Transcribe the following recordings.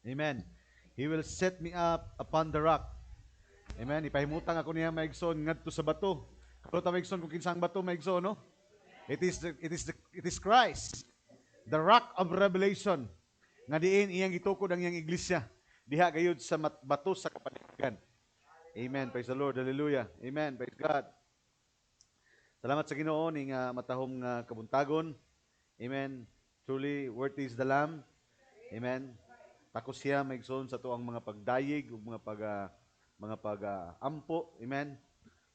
Amen. He will set me up upon the rock. Amen. Ipahimutang ako niya maigsoon ngadto sa bato. Kato ta maigsoon kung kinsang bato maigsoon, no? It is Christ, the rock of revelation. Nga diin iyang gitukod ang iyang iglesia. Diha gayud sa bato sa kapanagan. Amen. Praise the Lord. Hallelujah. Amen. Praise God. Salamat sa Ginoo ning matahom nga kabuntagon. Amen. Truly worthy is the Lamb. Amen. Takos siya maigsoon sa tuang mga pagdayig ug mga pag ampo. Amen.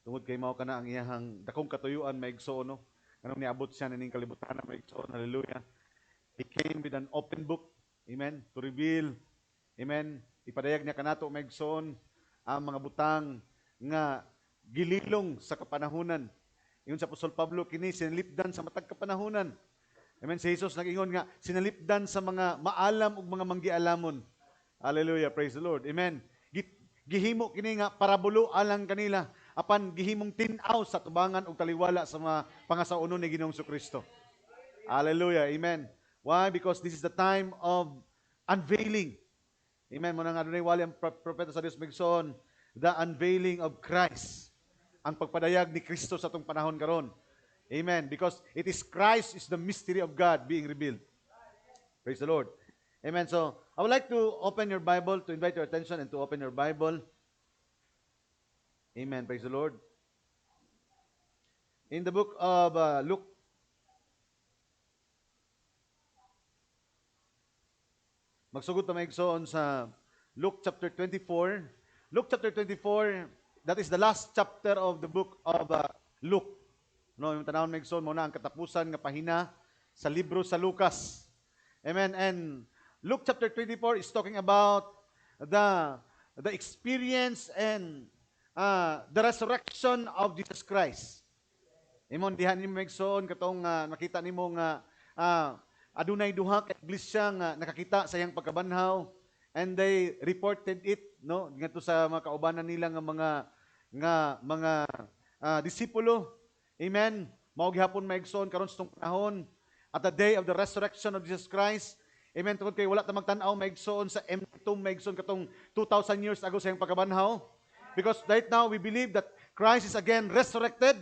Tungod kay mao kana ang iyahang dakong katuyuan maigsoon, no. Kanang niabot siya ning kalibutan maigsoon. Hallelujah. He came with an open book. Amen. To reveal. Amen. Ipadayag niya kanato maigsoon ang mga butang nga gililong sa kapanahunan. Ingon sa Apostol Pablo, kini sinalipdan sa matag kapanahunan. Amen. Si Jesus nag-ingon nga, sinalipdan sa mga maalam ug mga manggialamon. Hallelujah. Praise the Lord. Amen. Gihimo kini nga parabulo alang kanila apan gihimong tin-aw sa tubangan ug taliwala sa mga pangasaunon ni Ginoong Kristo. Hallelujah. Amen. Why? Because this is the time of unveiling. Amen. Muna nga dunay wali ang propeta sa Dios migsoon, the unveiling of Christ. Ang pagpadayag ni Kristo sa atong panahon karon. Amen. Because it is Christ is the mystery of God being revealed. Praise the Lord. Amen. So, I would like to open your Bible, to invite your attention and to open your Bible. Amen. Praise the Lord. In the book of Luke, magsugod ta maigsoon sa Luke chapter 24. Luke chapter 24, that is the last chapter of the book of Luke. No, yung tanawon maigsoon mo na ang katapusan nga pahina sa libro sa Lucas. Amen. And Luke chapter 24 is talking about the experience and the resurrection of Jesus Christ. Imon diha nimo maigsoon katong nakita nimo nga adunay duha ka iglesia nga nakakita sa iyang pagkabanhaw and they reported it, no, ngadto sa mga kaubanan nila nga mga disipulo. Amen. Mao gihapon maigsoon karon sa panahon at the day of the resurrection of Jesus Christ. Amen. Tungod kay wala ta magtan-aw maigsoon sa empty tomb maigsoon katong 2,000 years ago sa iyang pagkabanhaw. Because right now we believe that Christ is again resurrected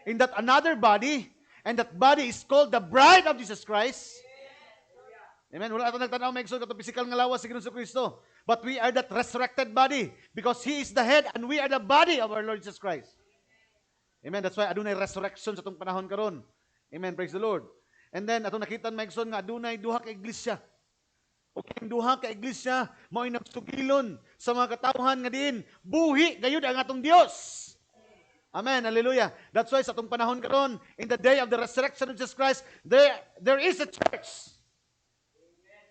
in that another body, and that body is called the bride of Jesus Christ. Amen. Wala ito nagtanaw maigsoon katong physical nga lawas sa Ginoong Kristo. But we are that resurrected body because He is the head and we are the body of our Lord Jesus Christ. Amen. That's why adunay resurrection sa itong panahon karon. Amen. Praise the Lord. And then atong nakita maigsoon nga adunay duha ka iglesia. O kung duha ka iglesia mao'y nagsugilon sa mga katawhan nga diin buhi gayud ang atong Dios. Amen. Hallelujah. That's why sa atong panahon karon, in the day of the resurrection of Jesus Christ, there is a church.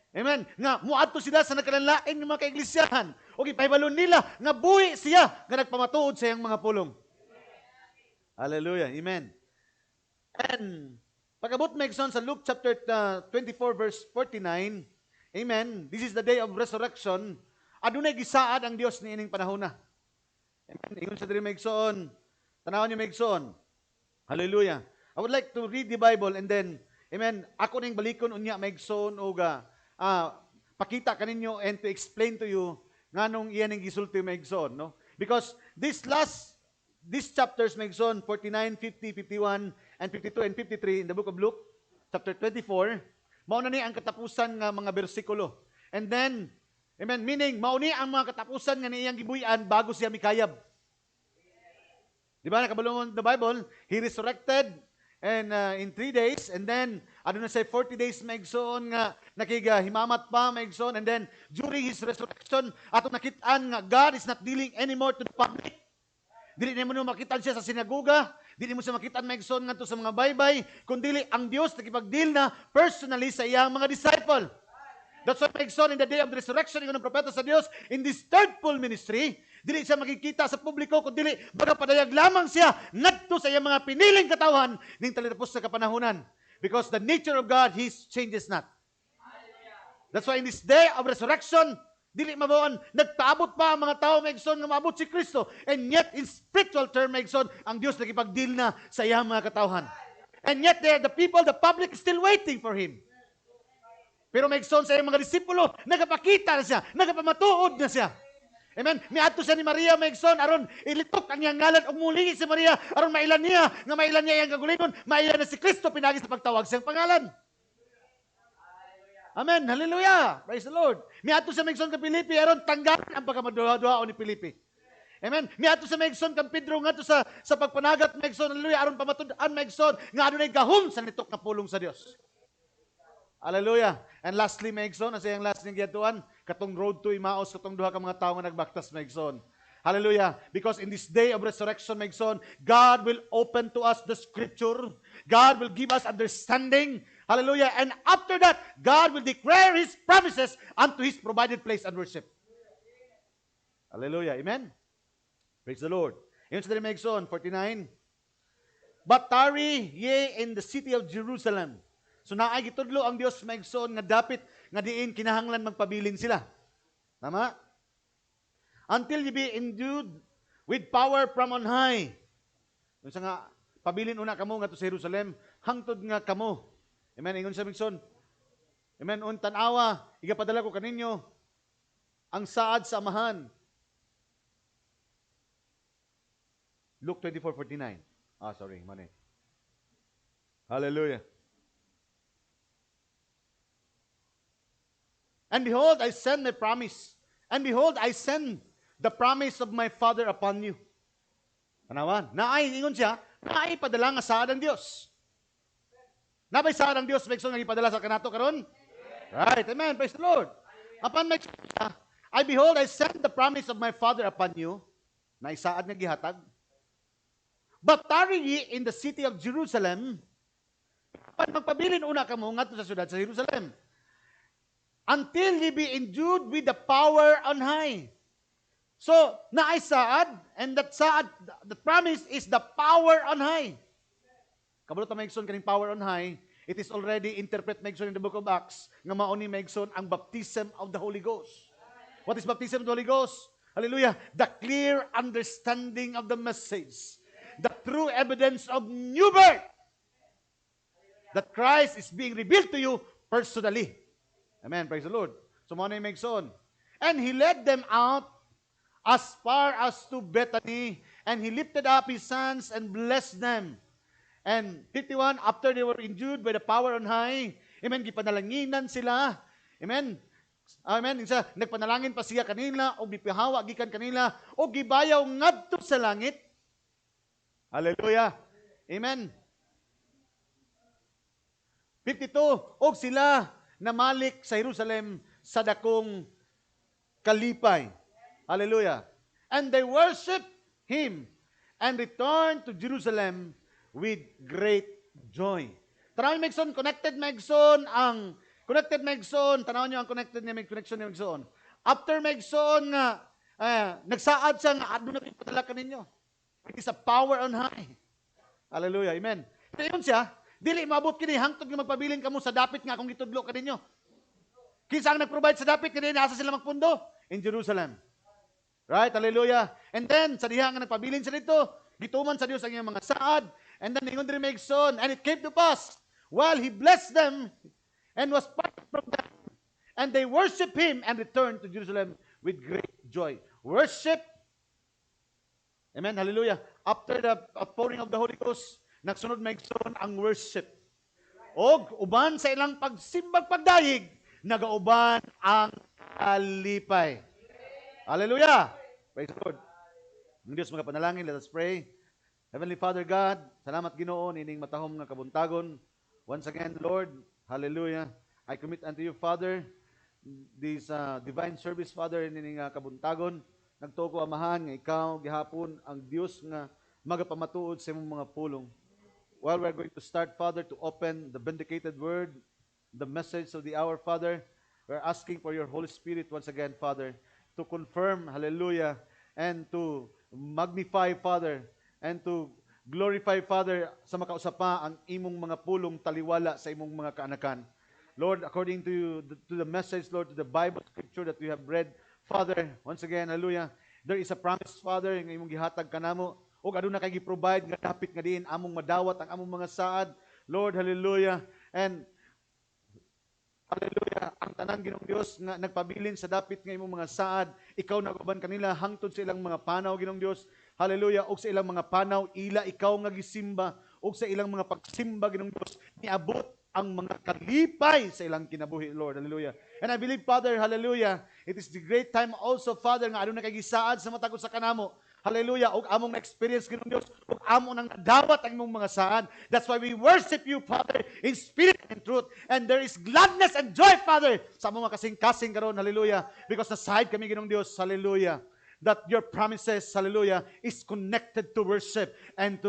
Amen. Nga muadto sila sa nakalanlain ng mga kaiglesiyahan. Okay, pahibalon nila nga buhi siya nga nagpamatuod sa iyang mga pulong. Hallelujah. Amen. And pagabot maigsoon sa Luke chapter 24 verse 49, amen. This is the day of resurrection. Adunay gisaad ang Dios niining panahon na. Amen. Ingon sa diri maigsoon, tanawon niyo maigsoon. Hallelujah. I would like to read the Bible and then, amen, ako ning balikon unya maigsoon og pakita kaninyo and to explain to you nganong iyan ning gisulti maigsoon, no? Because these chapters maigsoon 49, 50, 51 and 52 and 53 in the book of Luke chapter 24, mao na ni ang katapusan nga mga bersikulo. And then, amen, meaning mao ni ang mga katapusan nga niyang gibuy-an bago siya mikayab. Di ba nakabalungon the Bible, He resurrected and in 3 days, and then aduna say 40 days maigsoon nga nakigahimamat pa maigsoon, and then during His resurrection ato nakit-an nga God is not dealing anymore to the public. Dili nimo makita siya sa sinagoga, dili mo siya makita maigsoon ngadto sa mga baybay, kundi ang Dios nakipag-deal na personally sa iyang mga disciple. That's why maigsoon in the day of the resurrection ng propeta sa Dios in this third full ministry, dili siya makikita sa publiko kundi magapadayag lamang siya ngadto sa iyang mga piniling katawhan ning talatapos sa kapanahunan. Because the nature of God, He changes not. That's why in this day of resurrection, dili mabuon, nagpaabot pa ang mga tao maigsoon nga maabot si Kristo. And yet, in spiritual term maigsoon, ang Dios nakipag-deal na sa iyang mga katawhan. And yet, the people, the public is still waiting for Him. Pero maigsoon sa iyang mga disipulo, nagapakita na siya, nagapamatuod na siya. Amen. Miadto siya ni Maria maigsoon aron ilitok ang iyang ngalan ug mulingi si Maria aron mailan niya nga mailan niya iyang kagulingon, mailan na si Kristo pinagi sa pagtawag siyang pangalan. Amen. Hallelujah. Praise the Lord. Miadto sa maigsoon ka Pilipi aron tanggapan ang pagkamaduha-duhaon ni Pilipi. Amen. Miadto sa maigsoon kang Pedro ngadto sa pagpanagat maigsoon hallelujah aron pamatud-an maigsoon nga adunay gahom sa nitok nga pulong sa Dios. Hallelujah. And lastly, maigsoon, asa yung last ning giyatuan, katong road to Emmaus, katong duha ka mga tawo nga nagbaktas, maigsoon. Hallelujah. Because in this day of resurrection, maigsoon, God will open to us the scripture. God will give us understanding. Hallelujah. And after that, God will declare His promises unto His provided place and worship. Hallelujah. Amen. Praise the Lord. Yun sa dali maigsoon, 49. But tarry ye in the city of Jerusalem. So naay gitudlo ang Dios maigsoon nga dapit nga diin kinahanglan magpabilin sila. Tama? Until you be endued with power from on high. Unsa nga pabilin una kamo ngadto sa Jerusalem, hangtod nga kamo. Amen. Ingon sa maigsoon. Amen. Tan-awa, igapadala ko kaninyo ang saad sa amahan. Luke 24:49. Sorry, mali. Hallelujah. And behold, I send my promise. And behold, I send the promise of my Father upon you. Anawan, naay, ingon siya, naay padala nga saad ang Dios. Nabay saad ang Dios, maigsoon nga ipadala sa kanato karon? Right, amen, praise the Lord. Upon my I behold, I send the promise of my Father upon you, na isaad nga gihatag. But tarry ye in the city of Jerusalem, magpabilin una kamo ngadto sa syudad sa Jerusalem. Until ye be endued with the power on high. So, naay saad, and that saad, the promise is the power on high. Kabalo ta maigsoon kaning power on high, it is already interpret maigsoon in the book of Acts, nga mauni maigsoon ang baptism of the Holy Ghost. What is baptism of the Holy Ghost? Hallelujah. The clear understanding of the message. The true evidence of new birth. That Christ is being revealed to you personally. Amen. Praise the Lord. So, mo na yung maigsoon. And He led them out as far as to Bethany, and He lifted up His hands and blessed them. And 51, after they were endued by the power on high, amen, gipanalanginan sila. Amen. Amen. Isa, nagpanalangin pa siya kanila, o gipihawa gikan kanila, o gibayaw ngadto sa langit. Hallelujah. Amen. 52, og sila namalik sa Jerusalem sa dakong kalipay. Hallelujah. And they worship Him and returned to Jerusalem with great joy. Tanaw niyo Megson, connected Megson, tanaw niyo ang connected niya, connection niya Megson. After Megson, nagsaad siya nga aduna kay padala kaninyo. It is a power on high. Hallelujah. Amen. Dayon siya, dili maabot kini hangtod nga magpabilin kamo sa dapit nga akong gitudlo kaninyo. Kinsa ang nag-provide sa dapit kini asa sila magpundo? In Jerusalem. Right? Hallelujah. And then sa diha nga nagpabilin sa dito, gituman sa Dios ang iyang mga saad. And then ingon diri Megson, and it came to pass while He blessed them and was parted from them, and they worshiped Him and returned to Jerusalem with great joy. Worship. Amen. Hallelujah. After the outpouring of the Holy Ghost, nagsunod Megson ang worship. Og uban sa ilang pagsimbag pagdayig, nagauban ang alipay. Hallelujah. Praise the Lord. Ng Diyos mga panalangin, let us pray. Heavenly Father God, salamat Ginoo nining matahom nga kabuntagon. Once again, Lord, hallelujah. I commit unto you, Father, this divine service, Father, nining kabuntagon. Nagtuo ko amahan nga ikaw gihapon ang Dios nga magapamatuod sa imong mga pulong. While we're going to start, Father, to open the vindicated word, the message of the hour, Father, we're asking for your Holy Spirit once again, Father, to confirm, hallelujah, and to magnify, Father, and to glorify, Father, sa makausapa ang imong mga pulong taliwala sa imong mga kaanakan. Lord, according to the message, Lord, to the Bible scripture that we have read, Father, once again, hallelujah, there is a promise, Father, nga imong gihatag kanamo, o aduna kay gi-provide nga dapit nga diin among madawat ang among mga saad. Lord, hallelujah, and hallelujah, tanan Ginoong Dios nga nagpabilin sa dapit nga imong mga saad, ikaw naguban kanila hangtod sa ilang mga panaw Ginoong Dios. Hallelujah. Og sa ilang mga panaw ila ikaw nga gisimba, og sa ilang mga pagsimba Ginoong Dios niabot ang mga kalipay sa ilang kinabuhi, Lord. Hallelujah. And I believe, Father, hallelujah, it is the great time also, Father, nga aduna kay gisaad sa matagod sa kanamo. Hallelujah. Og among na-experience Ginoong Dios, og among nang nadawat ang imong mga saan. That's why we worship you, Father, in spirit and truth. And there is gladness and joy, Father, sa among mga kasing-kasing karon. Hallelujah. Because nasahid kami Ginoong Dios. Hallelujah. That your promises, hallelujah, is connected to worship and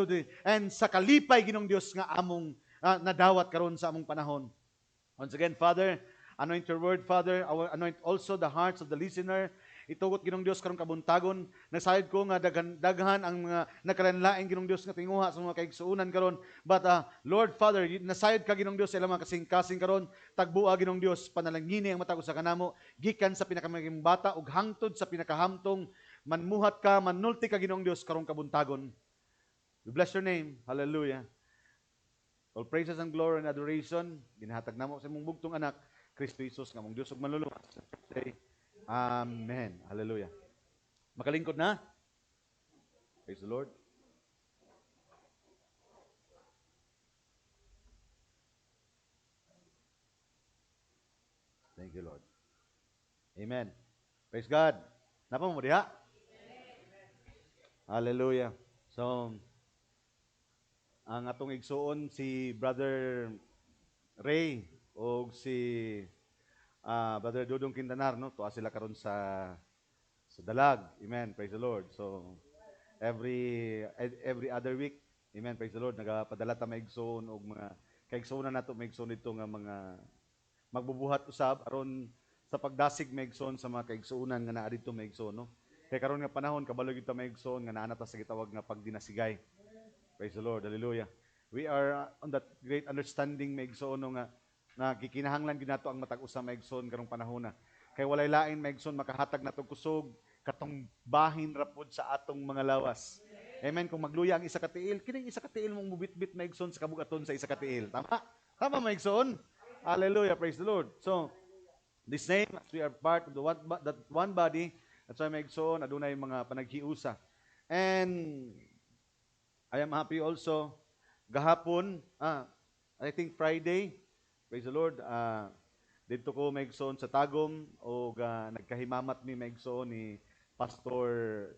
sa kalipay Ginoong Dios nga among nadawat karon sa among panahon. Once again, Father, anoint your word, Father. Anoint also the hearts of the listener. Itugot Ginoong Dios karong kabuntagon. Nagsayod ko nga daghan ang mga nakalanlaing Ginoong Dios nga tinguha sa mga kaigsuunan karon. But Lord Father, nasayod ka Ginoong Dios sa ilang mga kasing-kasing karon. Tagbua Ginoong Dios panalangini ang matagos sa kanamo gikan sa pinakamaging bata ug hangtod sa pinakahamtong manmuhat ka, manulti ka Ginoong Dios karong kabuntagon. We bless your name. Hallelujah. All praises and glory and adoration, ginahatag namo sa imong bugtong anak, Kristo Jesus, nga mong Diyos ug manluluwas. Amen. Hallelujah. Makalingkod na? Praise the Lord. Thank you, Lord. Amen. Praise God. Napa mo diha? Hallelujah. So, ang atong igsuon si Brother Ray o si Brother Dudong Quintanar, no? Tuwa sila karon sa dalag. Amen. Praise the Lord. So every other week, amen. Praise the Lord. Nagapadala ta maigsoon og mga kaigsuonan nato maigsoon dito nga mga magbubuhat usab aron sa pagdasig maigsoon sa mga kaigsuonan nga naa dito maigsoon, no? Kay karon nga panahon kabalo gyud ta maigsoon nga naa na ta sa gitawag nga pagdinasigay. Praise the Lord. Hallelujah. We are on that great understanding maigsoon nga gikinahanglan gyud nato ang matag usa maigsoon karong panahon na. Kay walay lain maigsoon makahatag nato kusog katong bahin rapod sa atong mga lawas. Amen. Kung magluya ang isa ka tiil, kining isa ka tiil mong mubitbit maigsoon sa kabugaton sa isa ka tiil. Tama? Tama maigsoon. Hallelujah. Praise the Lord. So, the same as we are part of that one body, that's why maigsoon adunay mga panaghiusa. And I am happy also, gahapon, I think Friday, praise the Lord, dito ko maigsoon sa Tagum o nagkahimamat mi maigsoon ni Pastor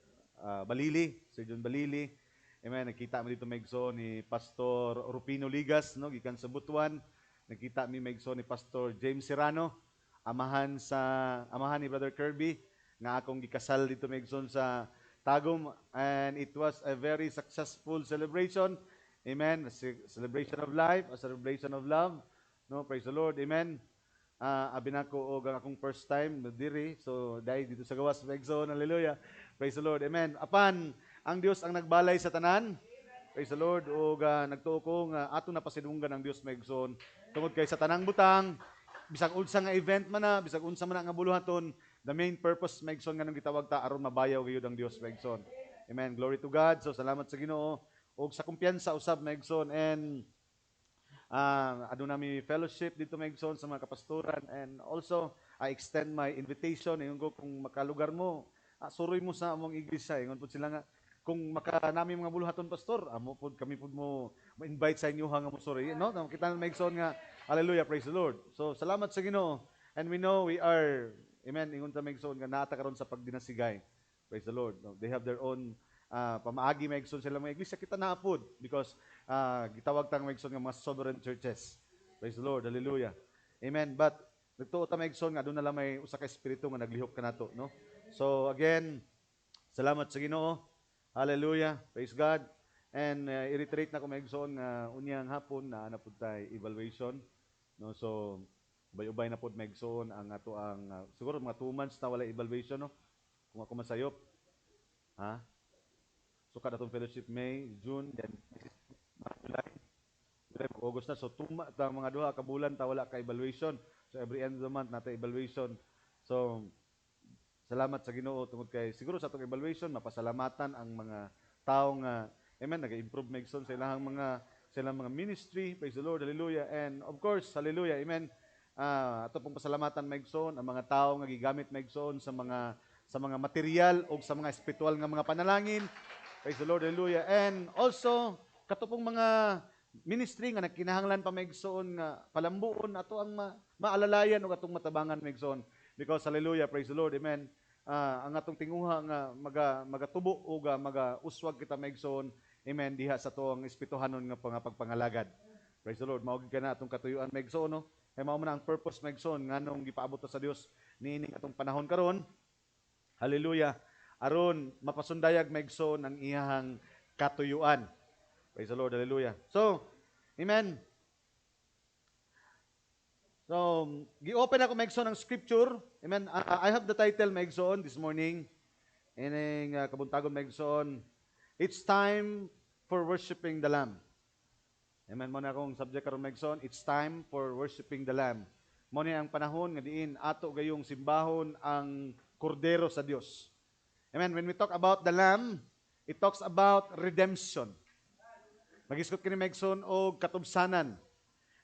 Balili, Sir John Balili. Amen, nakita mi dito maigsoon ni Pastor Rupino Ligas, no, gikan sa Butuan. Nakita mi maigsoon ni Pastor James Serrano, amahan ni Brother Kirby, nga akong gikasal dito maigsoon sa Tagum, and it was a very successful celebration. Amen. A celebration of life, a celebration of love. No, praise the Lord. Amen. Abinako og akong first time diri. So dai dito sa gawas Megzone. Hallelujah. Praise the Lord. Amen. Apan ang Dios ang nagbalay sa tanan. Praise the Lord. Og nagtuo ko nga ato na pasidunggan ang Dios Megzone tungod kay sa tanang butang bisag unsa nga event man na, bisag unsa man nga buluhaton, the main purpose maigsoon nga nang gitawag ta aron mabayaw gyud ang Dios maigsoon. Amen. Glory to God. So salamat sa Ginoo og sa kumpiyansa usab maigsoon, and aduna mi fellowship dito maigsoon sa mga kapastoran, and also I extend my invitation ingon ko kung makalugar mo, suroy mo sa among iglesia. Ingon pud sila nga kung makanami mga buluhaton pastor, amo pud kami pud mo invite sa inyo nga mo suroy, no? Kita na maigsoon nga hallelujah, praise the Lord. So salamat sa Ginoo, and we know we are, amen, ingon ta maigsoon nga naata karon sa pagdinasigay. Praise the Lord. No? They have their own pamaagi maigsoon sila mga iglesia kita naapod because gitawag tang maigsoon nga mga sovereign churches. Praise the Lord. Hallelujah. Amen. But nagtuo ta maigsoon nga aduna lang may usa ka espiritu nga naglihok kanato, no? So again, salamat sa Ginoo. Hallelujah. Praise God. And i-reiterate na ko maigsoon nga unyang hapon na napud tay evaluation, no? So ubay-ubay na pod maigsoon ang ato ang siguro mga 2 months na wala evaluation, no? Kung ako masayop. Ha? So kada tong fellowship May, June, then July, August na. So mga duha ka bulan ta wala ka evaluation. So every end of the month nata evaluation. So salamat sa Ginoo tungod kay siguro sa atong evaluation mapasalamatan ang mga tawo nga amen naga-improve maigsoon sa ilang mga ministry. Praise the Lord. Hallelujah. And of course, hallelujah. Amen. ato pong pasalamatan maigsoon ang mga tao nga gigamit maigsoon sa mga material o sa mga espiritual nga mga panalangin. Praise the Lord, hallelujah. And also katupong mga ministry nga nagkinahanglan pa maigsoon nga palambuon ato ang maalalayan o atong matabangan maigsoon. Because hallelujah, praise the Lord, amen. Ang atong tinguha nga magatubo o maga-uswag kita maigsoon, amen, diha sa tuong espirituhanon nga pagpangalagad. Praise the Lord. Maugid ka na atong katuyuan maigsoon, no? Kaya mao man ang purpose maigsoon nganong gipaabot sa Dios niining atong panahon karon. Hallelujah. Aron mapasundayag maigsoon ang iyahang katuyuan. Praise the Lord. Hallelujah. So, amen. So, gi-open ako maigsoon ang scripture. Amen. I have the title maigsoon this morning. Ining kabuntagon maigsoon. It's time for worshiping the Lamb. Amen. Mo na akong subject karon maigsoon. It's time for worshiping the Lamb. Mo ni ang panahon nga diin ato gayong simbahon ang kordero sa Dios. Amen. When we talk about the Lamb, it talks about redemption. Nagisgot kini maigsoon og katubsanan.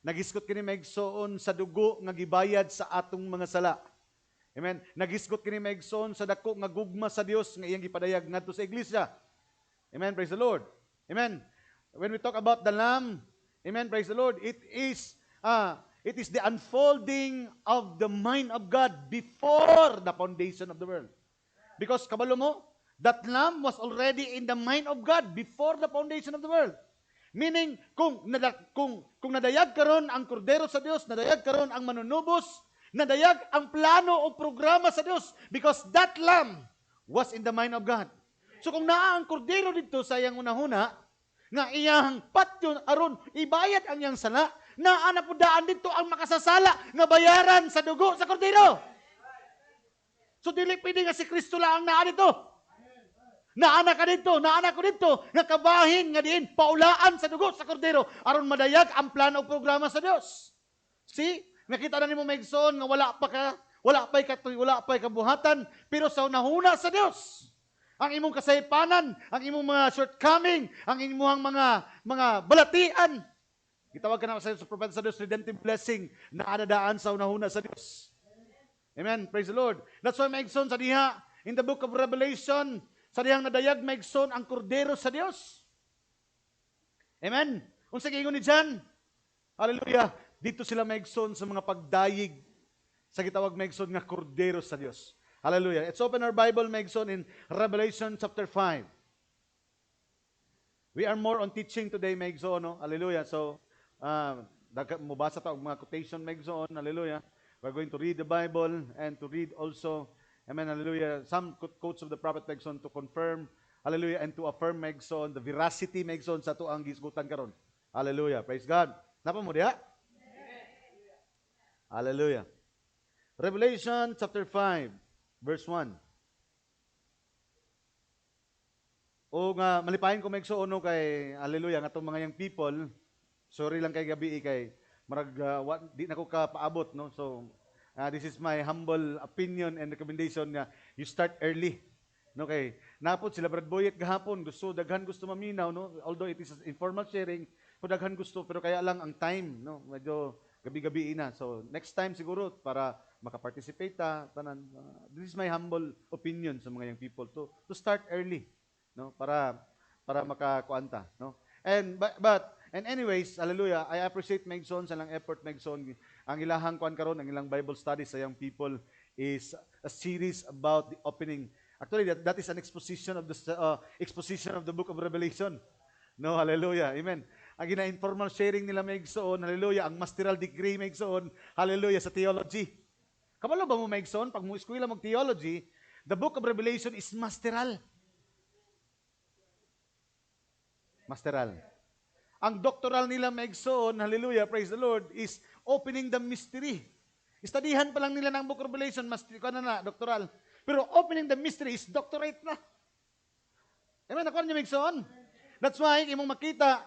Nagisgot kini maigsoon sa dugo nga gibayad sa atong mga sala. Amen. Nagisgot kini maigsoon sa dako nga gugma sa Dios nga iyang gipadayag ngadto sa iglesia. Amen. Praise the Lord. Amen. When we talk about the Lamb, amen, praise the Lord, it is the unfolding of the mind of God before the foundation of the world. Because kabalo mo, that Lamb was already in the mind of God before the foundation of the world. Meaning, kung nadayag karon ang kordero sa Dios, nadayag karon ang manunubos, nadayag ang plano o programa sa Dios, because that Lamb was in the mind of God. So kung naa ang kordero dito sa iyang unahuna, nga iyang patyon aron ibayad ang iyang sala, naa na po daan dito ang makasasala nga bayaran sa dugo sa kordero. So dili pwede nga si Kristo lang ang naa dito. Naana ka dito, naana ko dito, nga kabahin nga diin paulaan sa dugo sa kordero aron madayag ang plano o programa sa Dios. See? Nakita na nimo maigsoon nga wala pa'y kabuhatan, pero sa unahuna sa Dios. Ang imong kasaypanan, ang imong mga shortcoming, ang imong mga balatian. Gitawag ka na sa propeta sa Dios, redemptive blessing na adadaan sa unahuna sa Dios. Amen. Praise the Lord. That's why maigsoon sa diha, in the book of Revelation, sa dihang nadayag maigsoon ang kordero sa Dios. Amen. Unsa giingon ni John? Hallelujah. Dito sila maigsoon sa mga pagdayig sa gitawag maigsoon nga kordero sa Dios. Hallelujah. Let's open our Bible, maigsoon, in Revelation chapter 5. We are more on teaching today, maigsoon, no? Hallelujah. So, mubasa ta og mga quotation, maigsoon. Hallelujah. We're going to read the Bible and to read also, amen, hallelujah, some quotes of the prophet, maigsoon, to confirm, hallelujah, and to affirm, maigsoon, the veracity, maigsoon, sa to ang gisgutan karon. Hallelujah. Praise God. Napa mo diha? Hallelujah. Revelation chapter 5. Verse 1. O nga malipahin ko maigsoon no kay hallelujah nga atong mga young people. Sorry lang kay gabi kay marag di na ko kapaabot no. So this is my humble opinion and recommendation nga you start early. No kay napod sila Brad Boyet gahapon daghan gusto maminaw no. Although it is informal sharing, daghan gusto pero kaya lang ang time no medyo gabi-gabi na. So next time siguro para makaparticipate tanan. This is my humble opinion sa mga young people to start early, no, para makakuanta, no. And anyways, hallelujah, I appreciate maigsoon sa lang effort maigsoon ang ilahang kuan karon, ang ilang Bible studies sa young people is a series about the opening. Actually that is an exposition of the book of Revelation. No, hallelujah. Amen. Ang gina-informal sharing nila maigsoon, hallelujah, ang masteral degree maigsoon, hallelujah, sa theology. Kabalo ba mo maigsoon? Pag mo eskwela mag-theology, the book of Revelation is masteral. Masteral. Ang doctoral nila maigsoon, hallelujah, praise the Lord, is opening the mystery. Istadihan pa lang nila ng book of Revelation, doctoral. Pero opening the mystery is doctorate na. Amen, nakuha niyo maigsoon? That's why, imong makita,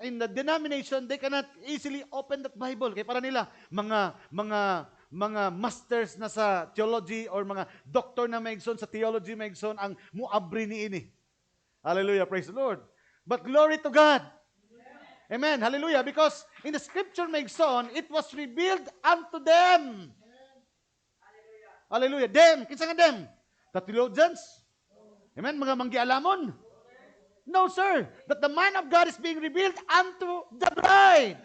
in the denomination, they cannot easily open that Bible. Kaya para nila, mga masters na sa theology or mga doctor na maigsoon sa theology maigsoon ang muabri niini. Hallelujah, praise the Lord. But glory to God. Amen. Hallelujah. Because in the scripture maigsoon, it was revealed unto them. Hallelujah. Them. Kinsa nga them? The theologians? Amen. Mga manggialamon? No, sir. That the mind of God is being revealed unto the bride.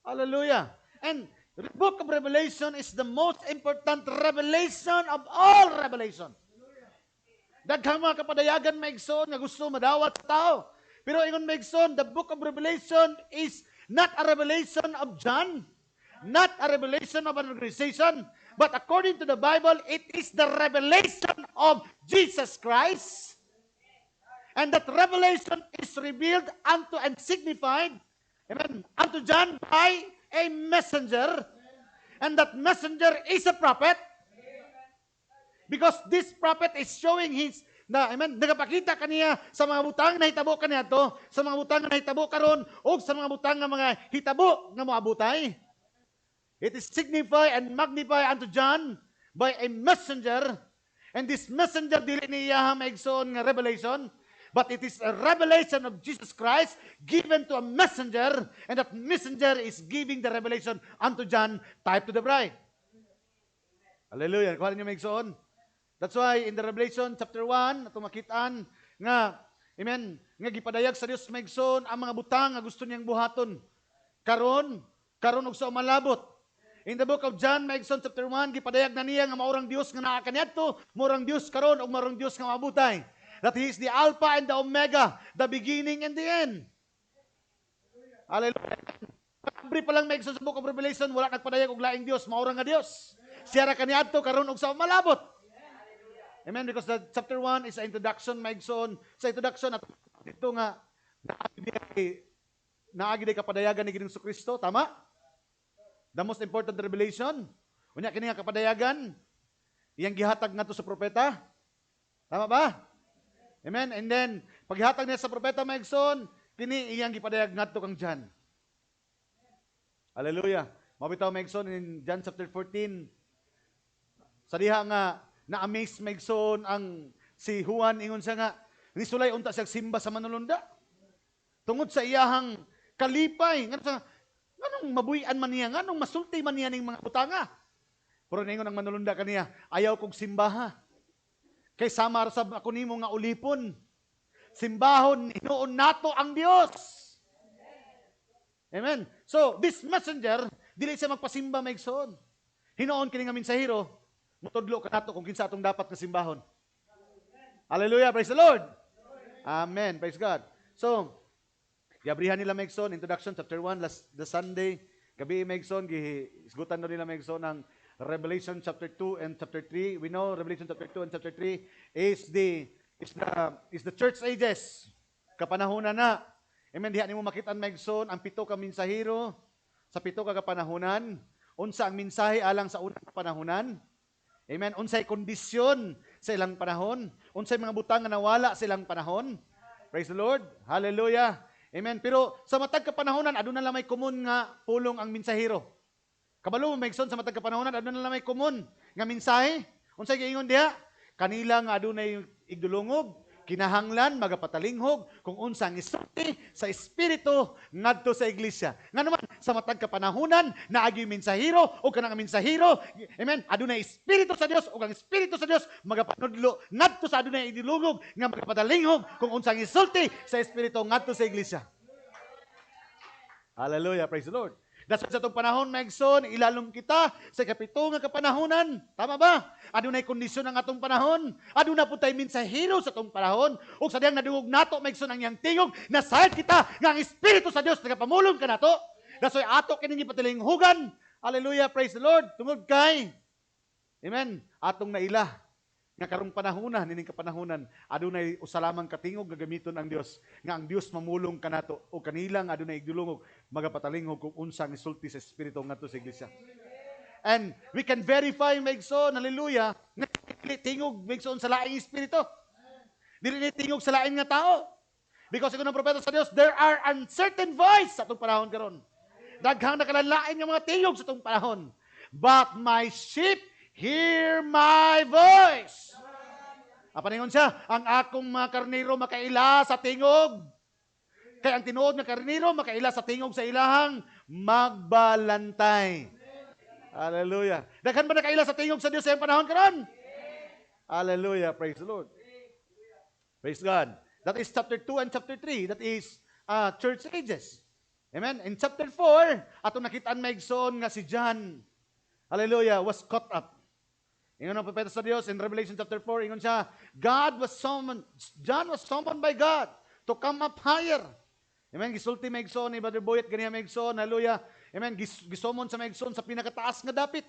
Hallelujah. And the book of Revelation is the most important revelation of all revelation. Daghang mga kapadayagan maigsoon nga gusto madawat sa tao. Pero ingon maigsoon, the book of Revelation is not a revelation of John, not a revelation of an organization, but according to the Bible, it is the revelation of Jesus Christ. And that revelation is revealed unto and signified, amen, unto John by a messenger. And that messenger is a prophet. Because this prophet is showing his, amen, nagapakita kaniya sa mga butang na hitabo kaniya to, sa mga butang na hitabo karon, o sa mga butang na mga hitabo na moabutay. It is signified and magnified unto John by a messenger. And this messenger, dili niya maigsoon nga revelation, but it is a revelation of Jesus Christ given to a messenger, and that messenger is giving the revelation unto John, type to the bride. Hallelujah. Kuha niyo maigsoon. That's why in the Revelation chapter 1, atong makitaan nga, amen, nga gipadayag sa Dios maigsoon ang mga butang nga gusto niyang buhaton. Karon og sa malabot. In the book of John, maigsoon chapter 1, gipadayag na niya nga maurang Dios nga naa kaniadto, maurang Dios karon og maurang Dios nga mabutay. That He is the Alpha and the Omega, the beginning and the end. Hallelujah. Kabri pa lang maigsoon sa book of Revelation, wala nagpadayag og laing Dios, maurang nga Dios. Siya ra kaniadto karon og sa malabot. Amen, because the chapter 1 is an introduction, maigsoon. Sa introduction, at ito nga, naagi day kapadayagan ni Ginoong Kristo, tama? The most important revelation. Unya kini nga kapadayagan, iyang gihatag ngadto sa propeta. Tama ba? Amen. And then, paghatag niya sa propeta maigsoon, kini iyang gipadayag ngadto kang John. Hallelujah. Mabitaw maigsoon in John chapter 14. Sa diha nga na-amaze maigsoon ang si Juan, ingon siya nga, nisulay unta siya simba sa manulunda. Tungod sa iyahang kalipay, nganong mabuyan man niya, nganong masulti man niya ning mga utanga. Pero ningon ang manulunda kaniya, ayaw kog simbaha. Kay samar sa ako nimo nga ulipon. Simbahon, hinuon nato ang Dios. Amen. So, this messenger, dili siya magpasimba maigsoon. Hinuon kini nga mensahero, mutudlo ka nato kung kinsa atong dapat nga simbahon. Hallelujah, praise the Lord. Amen, praise God. So, giabrihan nila maigsoon, introduction, chapter 1, the Sunday, gabi maigsoon, gihisgutan na nila maigsoon ng Revelation chapter 2 and chapter 3. We know Revelation chapter 2 and chapter 3 is the church ages. Kapanahonan na. Amen, diha nimo makitaan maigsoon ang pito ka mensahero sa pito ka kapanahonan. Unsa ang mensahe alang sa unang kapanahonan? Amen. Unsay kondisyon sa ilang panahon? Unsay mga butang nga nawala sa ilang panahon? Praise the Lord. Hallelujah. Amen. Pero sa matag kapanahonan, aduna lang may common nga pulong ang mensahero. Kabalo maigsoon sa matag kapanahonan, aduna lang may common nga mensahe. Unsay giingon diha? Kanila nga adunay igdulungog, kinahanglan magapatalinghog kung unsa ang isulti sa espiritu ngadto sa iglesia. Nga naman sa matag kapanahunan naagi mensahero o kanang mensahero, amen, adunay espiritu sa Dios o ang espiritu sa Dios magapanudlo ngadto sa adunay idulungog nga magapatalinghog kung unsa ang isulti sa espiritu ngadto sa iglesia. Hallelujah, praise the Lord. That's sa itong panahon, maigsoon, ilalom kita sa kapito nga kapanahonan. Tama ba? Adunay kondisyon ang atong panahon. Aduna po tayo mensahero sa itong panahon. O sa diyang nadungog nato, maigsoon ang iyang tingog, nasayad kita nga ang Espiritu sa Diyos, nagapamulong ka nato. That's why ato kiningi patilinghugan. Hallelujah, praise the Lord. Tungod kay, amen, atong naila. Nga karong panahonan, nining kapanahonan, adunay usalamang katingog gagamiton ang Dios. Nga ang Dios mamulong kanato o kanila nga adunay igdulungog magapatalingog kung unsang isulti sa espiritu ngadto sa iglesia. And we can verify maigsoon, hallelujah, nga dili tingog maigsoon sa laing espiritu. Dili tingog sa laing nga tao. Because ikaw ng propeta sa Dios, there are uncertain voice sa atong panahon karon. Daghang nakalanlain nga mga tingog sa atong panahon. But my sheep hear my voice. Apa ningon siya? Ang akong mga karnero makaila sa tingog Kaya ang tinuod nga karnero, makaila sa tingog sa ilahang magbalantay. Hallelujah. Daghan ba nakaila sa tingog sa Dios sa iyang panahon karon? Hallelujah. Praise the Lord. Praise God. That is chapter 2 and chapter 3. That is church ages. Amen. In chapter 4, ato nakitaan maigsoon nga si John, hallelujah, was caught up. Ingon ang propeta sa Dios in Revelation chapter 4, ingon siya, John was summoned by God to come up higher. Amen. Gisulti maigsoon ni Brother Boyet ganiya maigsoon, hallelujah. Amen. Gisumon sa maigsoon sa pinakataas nga dapit.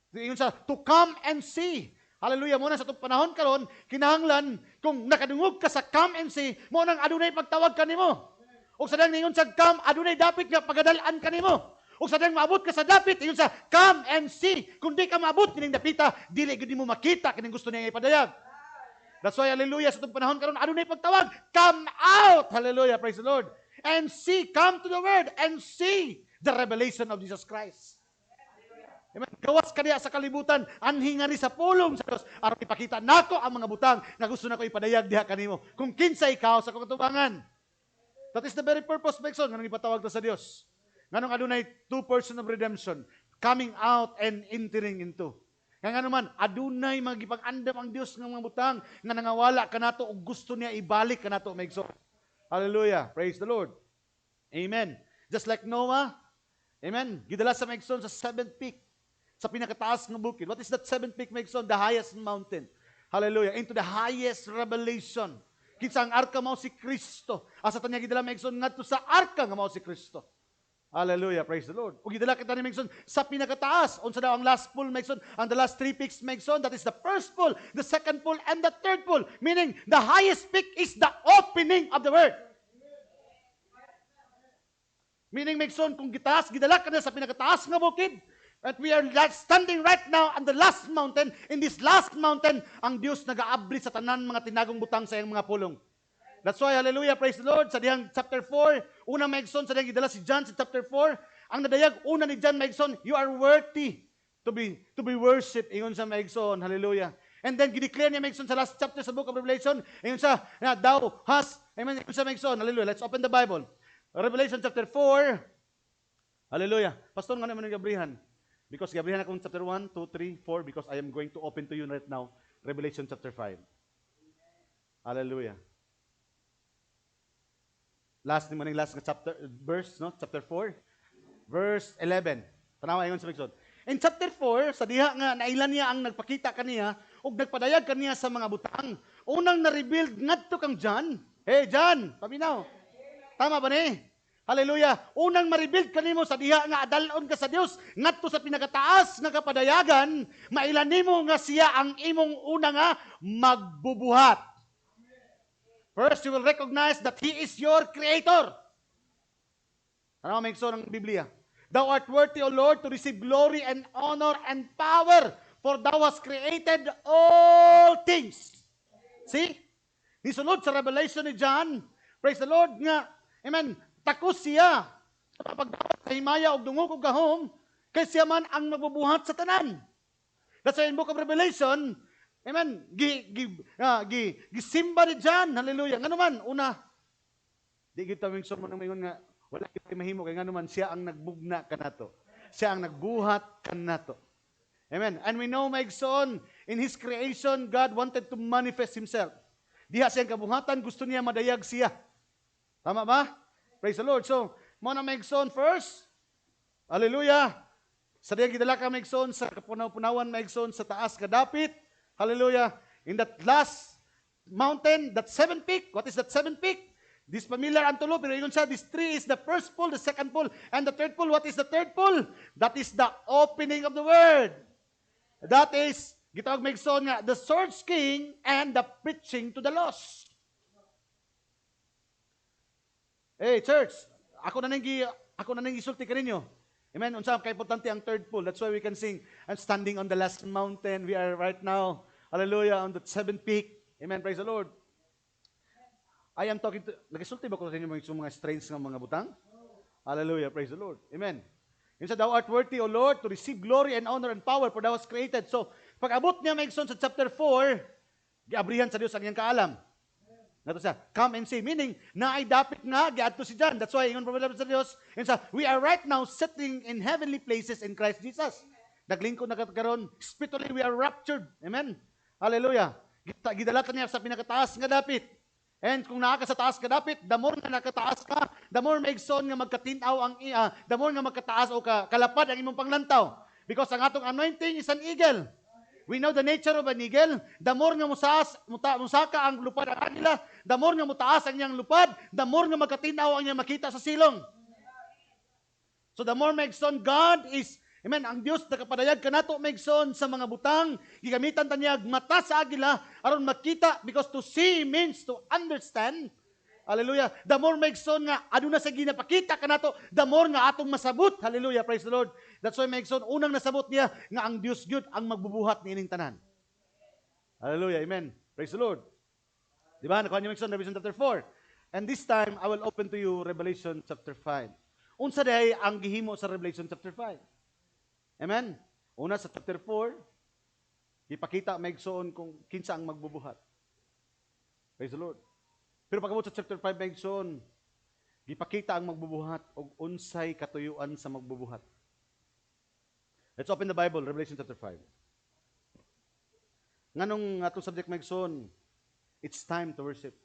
Ingon siya, to come and see. Hallelujah. Muna sa itong panahon karon, kinahanglan kung nakadungog ka sa come and see, mo nang adunay pagtawag ka nimo. O sa dang ningon sa come, adunay dapit nga pagadalaan ka nimo. O sa dang maabot ka sa dapit, ingon sa come and see. Kung di ka maabot kining dapita, dili gid mo makita kining gusto niya ipadayag. That's why hallelujah sa itong panahon karon, adunay pagtawag, come out. Hallelujah, praise the Lord. And see, come to the word and see the revelation of Jesus Christ. Amen. Gawas ka diya sa kalibutan, anhi nga ni sa pulong sa Dios aron ipakita nako ang mga butang nga gusto nako ipadayag diha kanimo. Kung kinsa ikaw sa katubangan. That is the very purpose, Bekson, nga nang ipatawag ta sa Dios. Nganong adunay two person of redemption, coming out and entering into. Nga naman, adunay magipag-andam ang Dios ng mga butang nga nangawala kanato ug gusto niya ibalik kanato, Bekson. Hallelujah. Praise the Lord. Amen. Just like Noah, amen, gidala sa Bekson sa seventh peak. Sa pinakataas ng bukid. What is that seventh peak, Megson? The highest mountain. Hallelujah. Into the highest revelation. Kinsa ang arka mao si Kristo. Asa tanya gidala, Megson, ngadto sa arka nga mao si Kristo. Hallelujah. Praise the Lord. Ug gidala kita ni Megson sa pinakataas. Unsa daw ang last pool, Megson? Ang the last three peaks, Megson, that is the first pool, the second pool, and the third pool. Meaning, the highest peak is the opening of the word. Meaning, Megson, kung gitaas, gidala ka na sa pinakataas nga bukid, that we are standing right now on the last mountain. In this last mountain, ang Diyos nag-aabri sa tanan mga tinagong butang sa iyang mga pulong. That's why, hallelujah, praise the Lord. Sa dihang chapter 4, unang maigsoon, sa dihang gidala si John sa chapter 4, ang nadayag, una ni John maigsoon, you are worthy to be worshipped. Ingon sa maigsoon, hallelujah. And then, gideclare niya maigsoon sa last chapter sa book of Revelation, ingon sa, thou hast, amen, ingon sa maigsoon, hallelujah. Let's open the Bible. Revelation chapter 4, hallelujah. Pastor, nga naman yung gabrihan. Because gabrihan akong chapter 1, 2, 3, 4, because I am going to open to you right now, Revelation chapter 5. Hallelujah. Last chapter, verse, no? Chapter 4, verse 11. Tanawa ingon sa Bigson. In chapter 4, sa diha nga nailan niya ang nagpakita kaniya ug nagpadayag kaniya sa mga butang. Unang na-revealed ngadto kang John. Hey John, paminaw. Tama ba ni? Hallelujah. Unang ma-revealed kanimo sa diha nga adalon ka sa Dios ngadto sa pinakataas nga kapadayagan, mailan nimo nga siya ang imong una nga magbubuhat. First, you will recognize that He is your Creator. Ano ang maigsoon ng Biblia? Thou art worthy, O Lord, to receive glory and honor and power, for Thou hast created all things. See? Nisulod sa Revelation ni John, praise the Lord nga, amen, takos siya sa pagdawat sa himaya o dungog o gahom, kay siya man ang magbubuhat sa tanan. That's why in book of Revelation, amen, gisimba ni John, hallelujah. Nga naman, una, di kita mingson mo nang mayon nga, wala kita mahimo, kaya nga naman, siya ang nagbugna kanato. Siya ang nagbuhat kanato. Amen. And we know, maigsoon, in His creation, God wanted to manifest Himself. Diha siyang kabuhatan, gusto niya madayag siya. Tama ba? Praise the Lord. So, mo na maigsoon first. Hallelujah. Sa diya gidala ka maigsoon sa kapunaw-punawan maigsoon sa taas kadapit. Hallelujah. In that last mountain, that seventh peak. What is that seventh peak? This familiar unto lo, pero yun siya, this tree is the first pool, the second pool, and the third pool. What is the third pool? That is the opening of the word. That is, gitawag maigsoon nga, the Swords King and the preaching to the lost. Hey, church, ako na nang gisulti kaninyo. Amen. Unsa kay importante ang third pool. That's why we can sing, I'm standing on the last mountain. We are right now, hallelujah, on the seventh peak. Amen. Praise the Lord. I am talking to, nagisulti ba ko sa inyo mga strange ng mga butang? Hallelujah. Praise the Lord. Amen. Yun sa, thou art worthy, O Lord, to receive glory and honor and power, for thou hast created. So, pag abot niya maigsoon sa chapter 4, giabrihan sa Dios ang iyang kaalam. Nato siya, come and see. Meaning, naay dapit nga, giadto si John. That's why, ingon problema sa Dios, and sa, we are right now sitting in heavenly places in Christ Jesus. Naglingkod na karon, spiritually we are raptured. Amen? Hallelujah. Gidalatan niya sa pinakataas nga dapit. And kung naa ka sa taas ka dapit, the more nga nakataas ka, the more maigson nga magkatinaw ang the more nga magkataas o kalapad ang imong panglantaw. Because ang atong anointing is an eagle. We know the nature of an eagle. The more nga musaka ang lupad ang agila, the more nga mutaas ang iyang lupad, the more nga magkatinaw ang iyang makita sa silong. So the more maigson, God is, amen, ang Dios nakapadayag kanato maigson sa mga butang, gigamitan ta niya mata sa agila aron makita, because to see means to understand. Hallelujah. The more maigson nga aduna sa ginapakita kanato, the more nga atong masabot. Hallelujah. Praise the Lord. That's why maigson unang nasabot niya nga ang Dios gyud ang magbubuhat niining tanan. Hallelujah. Amen. Praise the Lord. Di ba? Nakuha niyo maigson Revelation chapter 4. And this time I will open to you Revelation chapter 5. Unsa day ang gihimo sa Revelation chapter 5? Amen. Una sa chapter 4, ipakita maigsoon kung kinsa ang magbubuhat. Praise the Lord. Pero pagabot sa chapter 5 maigsoon, ipakita ang magbubuhat og unsay katuyuan sa magbubuhat. Let's open the Bible, Revelation chapter 5. Nganong atong subject maigsoon, it's time to worship.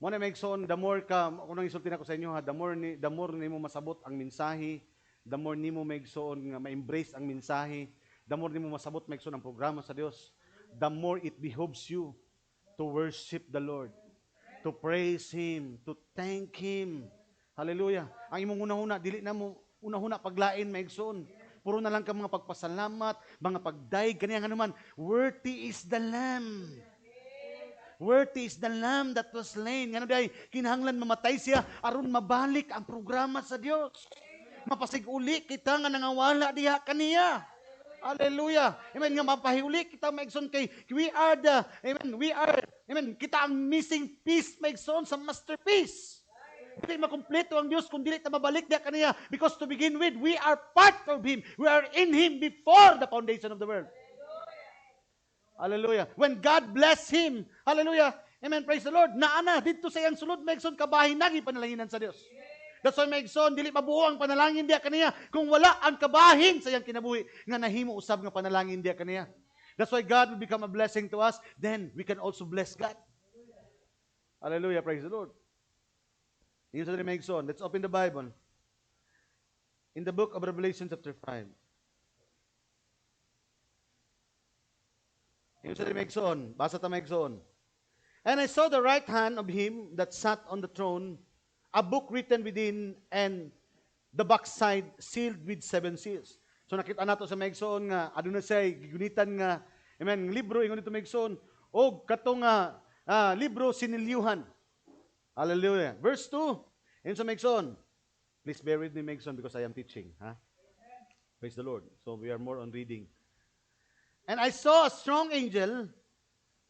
Mo na maigsoon, the more ka, kung nang isulti nako sa inyo ha, the more nimo masabot ang mensahe, the more nimo maigsoon nga ma-embrace ang mensahe, the more nimo masabot maigsoon ang programa sa Dios, the more it behoves you to worship the Lord, to praise Him, to thank Him. Hallelujah. Ang imong una-una, dili na mo una-una paglain maigsoon. Puro na lang ka mga pagpasalamat, mga pagdaig, kaniya nga naman, worthy is the Lamb. Worthy is the Lamb that was slain. Nga day, kinahanglan mamatay siya, aron mabalik ang programa sa Dios. Mapasig-uli kita nga nangawala diha kaniya. Hallelujah. Amen. Nga mapahiuli kita maigsoon kay we are the, amen, kita ang missing piece maigsoon sa masterpiece. Hindi makumpleto ang Dios kung dili ta mabalik diha kaniya, because to begin with, we are part of Him. We are in Him before the foundation of the world. Hallelujah. When God bless him, hallelujah, amen, praise the Lord, naana, dito sa iyang sulod, maigsoon, kabahin nagi panalanginan sa Dios. That's why maigsoon, dili mabuo ang panalangin diya kaniya kung wala ang kabahin sa iyang kinabuhi nga nahimo usab nga panalangin diya kaniya. That's why God will become a blessing to us, then we can also bless God. Hallelujah, praise the Lord. Yun sa maigsoon, let's open the Bible. In the book of Revelation chapter 5. Yun sa maigsoon, basa ta maigsoon. And I saw the right hand of him that sat on the throne, a book written within, and the backside sealed with 7 seals. So nakita nato sa maigsoon nga aduna say gigunitan nga, amen, libro ingon dito maigsoon, og katong libro sinilyuhan. Hallelujah. Verse 2. Yun sa maigsoon. Please bear with me maigsoon because I am teaching, ha? Praise the Lord. So we are more on reading. And I saw a strong angel,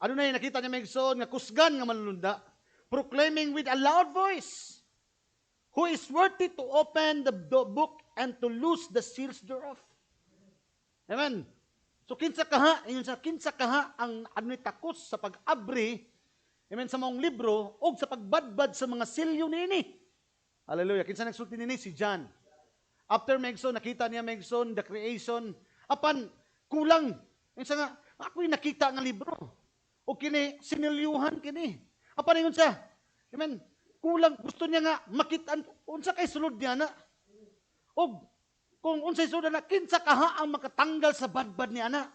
adunay nakita niya maigsoon nga kusgan nga manlunda, proclaiming with a loud voice, who is worthy to open the book and to loose the seals thereof. Amen. So kinsa kaha, kinsa kaha ang adunay takos sa pag-abri, amen, sa mga libro o sa pagbadbad sa mga silyo niini. Hallelujah. Kinsa nagsulti niini? Si John. After maigsoon, nakita niya maigsoon the creation, apan kulang. Minsan nga, ako'y nakita ng libro. O kini, sinilyuhan kini. Apa na yun siya? Amen. Kulang, gusto niya nga makita, unsa kay sulod niya na. O kung unsay sulod na, kinsa kaha ang makatanggal sa badbad niya na.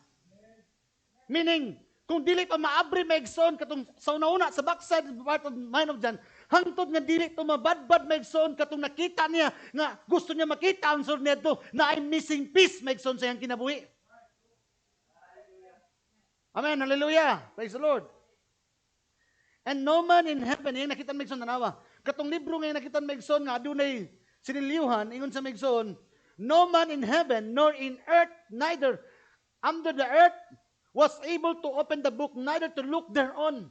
Meaning, kung dili pa maabri maigsoon, katong sa una-una, sa backside, part of mind of John, hangtod nga dili to mabadbad maigsoon, katong nakita niya, nga gusto niya makita ang sulod niya to, na ay missing piece maigsoon sa iyang kinabuhi. Amen, hallelujah. Praise the Lord. And no man in heaven, yung nakita maigsoon tanawa. Katong libro nga nakita maigsoon nga adunay siniliuhan, ingon sa maigsoon, no man in heaven nor in earth, neither under the earth was able to open the book, neither to look thereon.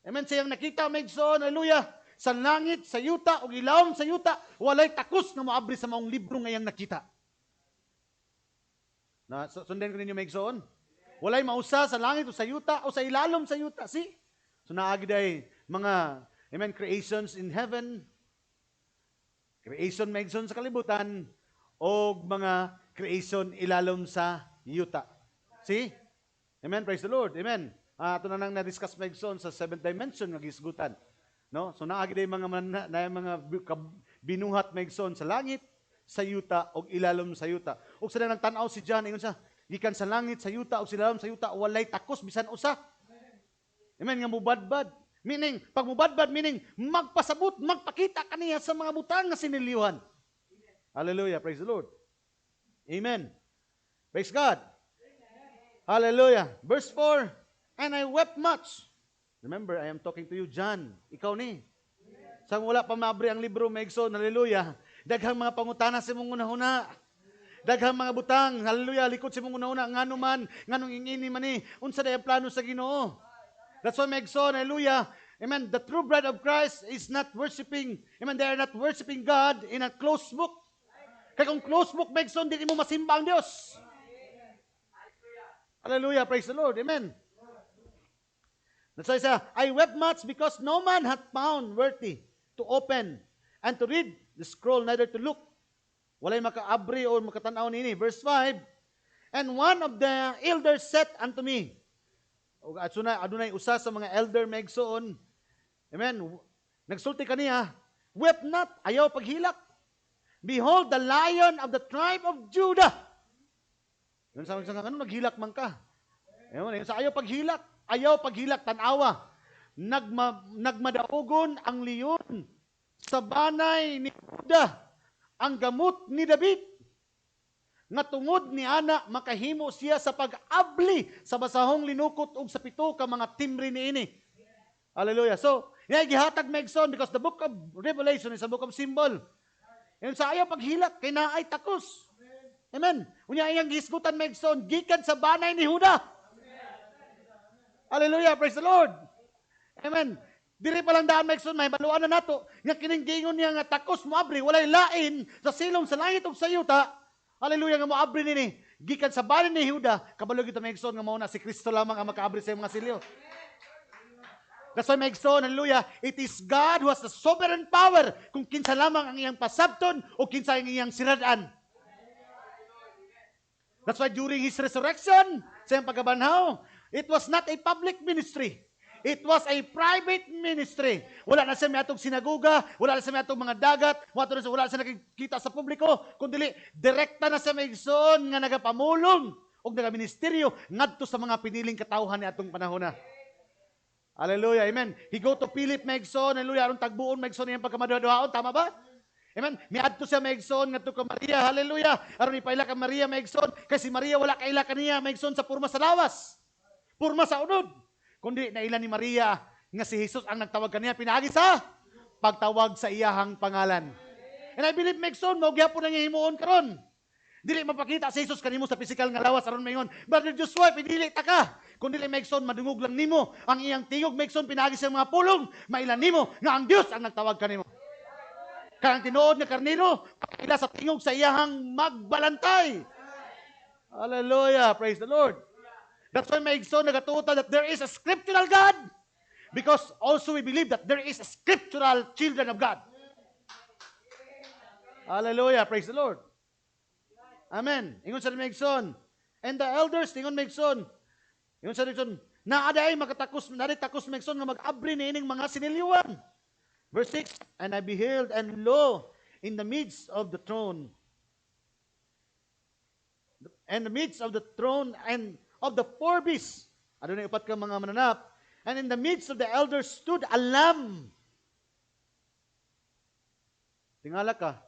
Amen. Sayang nakita maigsoon, hallelujah. Sa langit, sa yuta, o ilawom sa yuta, walay takos na moabri sa maong libro ngayang nakita. Na sundan ko ninyo maigsoon. Walay mausa sa langit o sa yuta o sa ilalom sa yuta. See? So naagi day mga amen creations in heaven, creation megson sa kalibutan, o mga creation ilalom sa yuta. See? Amen, praise the Lord. Amen. Ato na nang na-discuss megson sa seventh dimension nga gisgutan. No? So naagi day mga binuhat megson sa langit, sa yuta og ilalom sa yuta. Ug sa nagtan-aw si John ingon siya, gikan sa langit sa yuta ug sa ilalom sa yuta walay takos bisan usa. Amen, nga mubadbad. Meaning, pag mubadbad, meaning, magpasabot, magpakita kaniya sa mga butang na siniliwan. Hallelujah, praise the Lord. Amen. Praise God. Hallelujah. Verse 4, and I wept much. Remember, I am talking to you, John. Ikaw ni. Sa wala pa maabri ang libro, Megson, hallelujah. Daghang mga pangutana sa mong unahuna. Daghang mga butang, hallelujah, likod sa mong unahuna, ngano man, nganong ingini man ni, unsa day ang plano sa Ginoo. That's why Megson, hallelujah, amen, the true bride of Christ is not worshiping, amen, they are not worshiping God in a closed book. Kaya kung closed book, Megson, di mo masimba ang Diyos. Hallelujah, praise the Lord, amen. That's why I say, I wept much because no man hath found worthy to open and to read the scroll, neither to look. Walay makaabri o makatanaw nini. Verse 5, and one of the elders said unto me, at suna, adunay usa sa mga elder megsoon, amen, nagsulti kaniya, wept not, ayaw paghilak. Behold, the lion of the tribe of Judah. Yun sa mga ano, naghilak man ka. Yun sa ayaw paghilak, tanawa. Nagmadaugon ang leon sa banay ni Judah, ang gamot ni David. Nga tungod ni ana makahimo siya sa pag-abli sa basahong linukot ug sa pito ka mga timbre niini. Hallelujah. So, gihatag megson because the book of Revelation is a book of symbol. And sa ayaw paghilak kay naay takos. Amen. Unya iyang gisgutan megson gikan sa banay ni Juda. Hallelujah. Praise the Lord. Amen. Diri pa lang daan megson may baluan na nato nga kining giingon niya nga takos moabri walay lain sa silong sa langit ug sa yuta. Hallelujah nga moabri nini. Gikan sa banin ni Juda, kabalo kita megson nga mao na si Kristo lamang ang makaabri sa mga silyo. That's why megson, hallelujah, it is God who has the sovereign power kung kinsa lamang ang iyang pasabton o kinsa ang iyang siradan. That's why during his resurrection, sa iyang pagkabanhaw, it was not a public ministry. It was a private ministry. Wala na siya may atong sinaguga, wala na siya may atong mga dagat, wala na siya nakikita sa publiko, kundi direkta na siya megson nga nagapamulong o nagaministeryo ngadto sa mga piniling katawhan ni atong panahon na. Hallelujah, amen. He go to Philip megson, hallelujah, aron tagbuon megson iyang pagkamaduhaon, tama ba? Amen. Miadto siya megson ngadto ka Maria, hallelujah, aron ipaila ka Maria megson, kasi Maria wala kaila kaniya megson sa purma sa lawas. Purma sa unod. Kundi nailan ni Maria nga si Jesus ang nagtawag kaniya pinaagi sa pagtawag sa iyahang pangalan. And I believe megson mo gyapon nga himuon karon. Dili mapakita si Jesus kanimo sa physical nga lawas aron mayon. Brother Joshua, pinili ta ka. Kundi megson madungog lang nimo ang iyang tingog megson pinaagi sa mga pulong, mailan nimo nga ang Dios ang nagtawag kanimo. Kang tinuod nga karnero, ila sa tingog sa iyahang magbalantay. Hallelujah, praise the Lord. That's why megson nagatuota that there is a scriptural God. Because also we believe that there is a scriptural children of God. Hallelujah, praise the Lord. Amen. Ingon sa megson. And the elders, ingon megson. Ingon sa megson, naaday makatakos, takos megson nga mag-abri ni ining mga siniliwan. Verse 6, and I beheld, and lo, in the midst of the throne, and of the four beasts, adunay upat ka mga mananap, and in the midst of the elders stood a lamb. Tingala ka,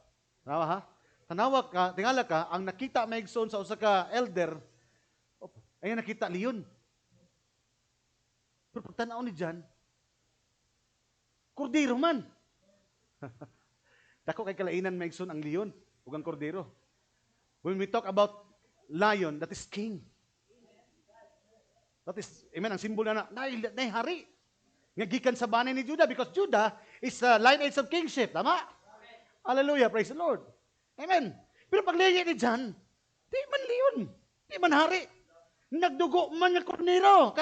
tingala ka, ang nakita maigsoon sa usa ka elder, ay nakita leon. Pero pagtanaw ni John, kordero man. Dako kay kalainan maigsoon ang leon ug ang kordero. When we talk about lion, that is king. That is, amen, ang simbolo na hari. Nga gikan sa banay ni Judah because Judah is a lineage of kingship. Tama? Hallelujah, praise the Lord. Amen. Pero paglingi ni John, di man leon, di man hari. Nagdugo man nga karnero.